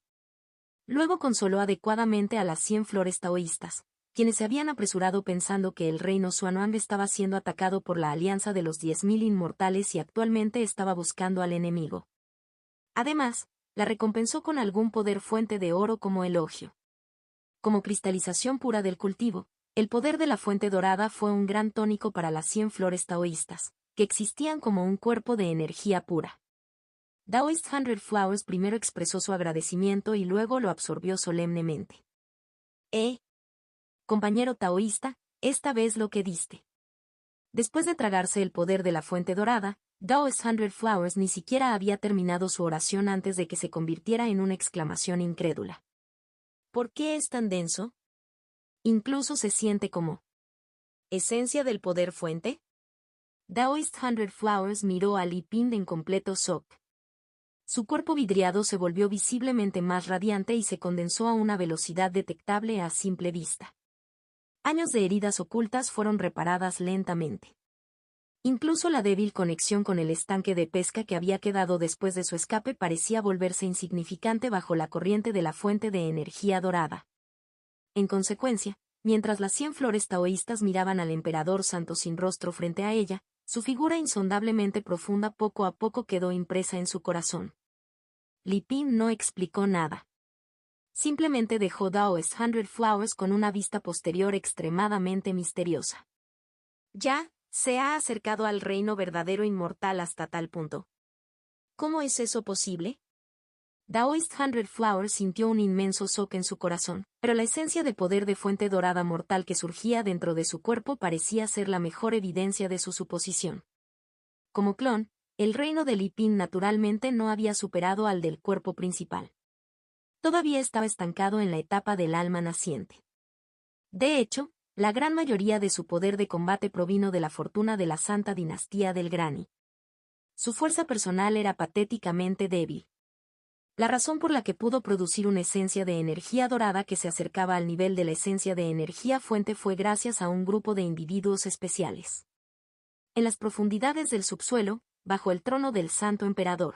Luego consoló adecuadamente a las 100 flores taoístas, quienes se habían apresurado pensando que el reino Xuanwang estaba siendo atacado por la alianza de los 10.000 inmortales y actualmente estaba buscando al enemigo. Además, la recompensó con algún poder fuente de oro como elogio. Como cristalización pura del cultivo, el poder de la fuente dorada fue un gran tónico para las 100 flores taoístas, que existían como un cuerpo de energía pura. Daoist 100 Flowers primero expresó su agradecimiento y luego lo absorbió solemnemente. Compañero taoísta, esta vez lo que diste. Después de tragarse el poder de la fuente dorada, Daoist 100 Flowers ni siquiera había terminado su oración antes de que se convirtiera en una exclamación incrédula. ¿Por qué es tan denso? Incluso se siente como ¿esencia del poder fuente? Daoist 100 Flowers miró a Li Ping en completo shock. Su cuerpo vidriado se volvió visiblemente más radiante y se condensó a una velocidad detectable a simple vista. Años de heridas ocultas fueron reparadas lentamente. Incluso la débil conexión con el estanque de pesca que había quedado después de su escape parecía volverse insignificante bajo la corriente de la fuente de energía dorada. En consecuencia, mientras las 100 flores taoístas miraban al emperador santo sin rostro frente a ella, su figura insondablemente profunda poco a poco quedó impresa en su corazón. Li Ping no explicó nada. Simplemente dejó Daoist 100 Flowers con una vista posterior extremadamente misteriosa. Ya, se ha acercado al reino verdadero inmortal hasta tal punto. ¿Cómo es eso posible? Daoist 100 Flowers sintió un inmenso shock en su corazón, pero la esencia de poder de fuente dorada mortal que surgía dentro de su cuerpo parecía ser la mejor evidencia de su suposición. Como clon, el reino de Li Ping naturalmente no había superado al del cuerpo principal. Todavía estaba estancado en la etapa del alma naciente. De hecho, la gran mayoría de su poder de combate provino de la fortuna de la santa dinastía del Grani. Su fuerza personal era patéticamente débil. La razón por la que pudo producir una esencia de energía dorada que se acercaba al nivel de la esencia de energía fuente fue gracias a un grupo de individuos especiales. En las profundidades del subsuelo, bajo el trono del Santo Emperador.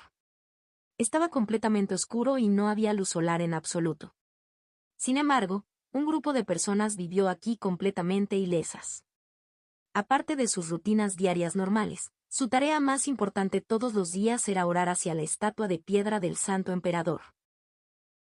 Estaba completamente oscuro y no había luz solar en absoluto. Sin embargo, un grupo de personas vivió aquí completamente ilesas. Aparte de sus rutinas diarias normales, su tarea más importante todos los días era orar hacia la estatua de piedra del Santo Emperador.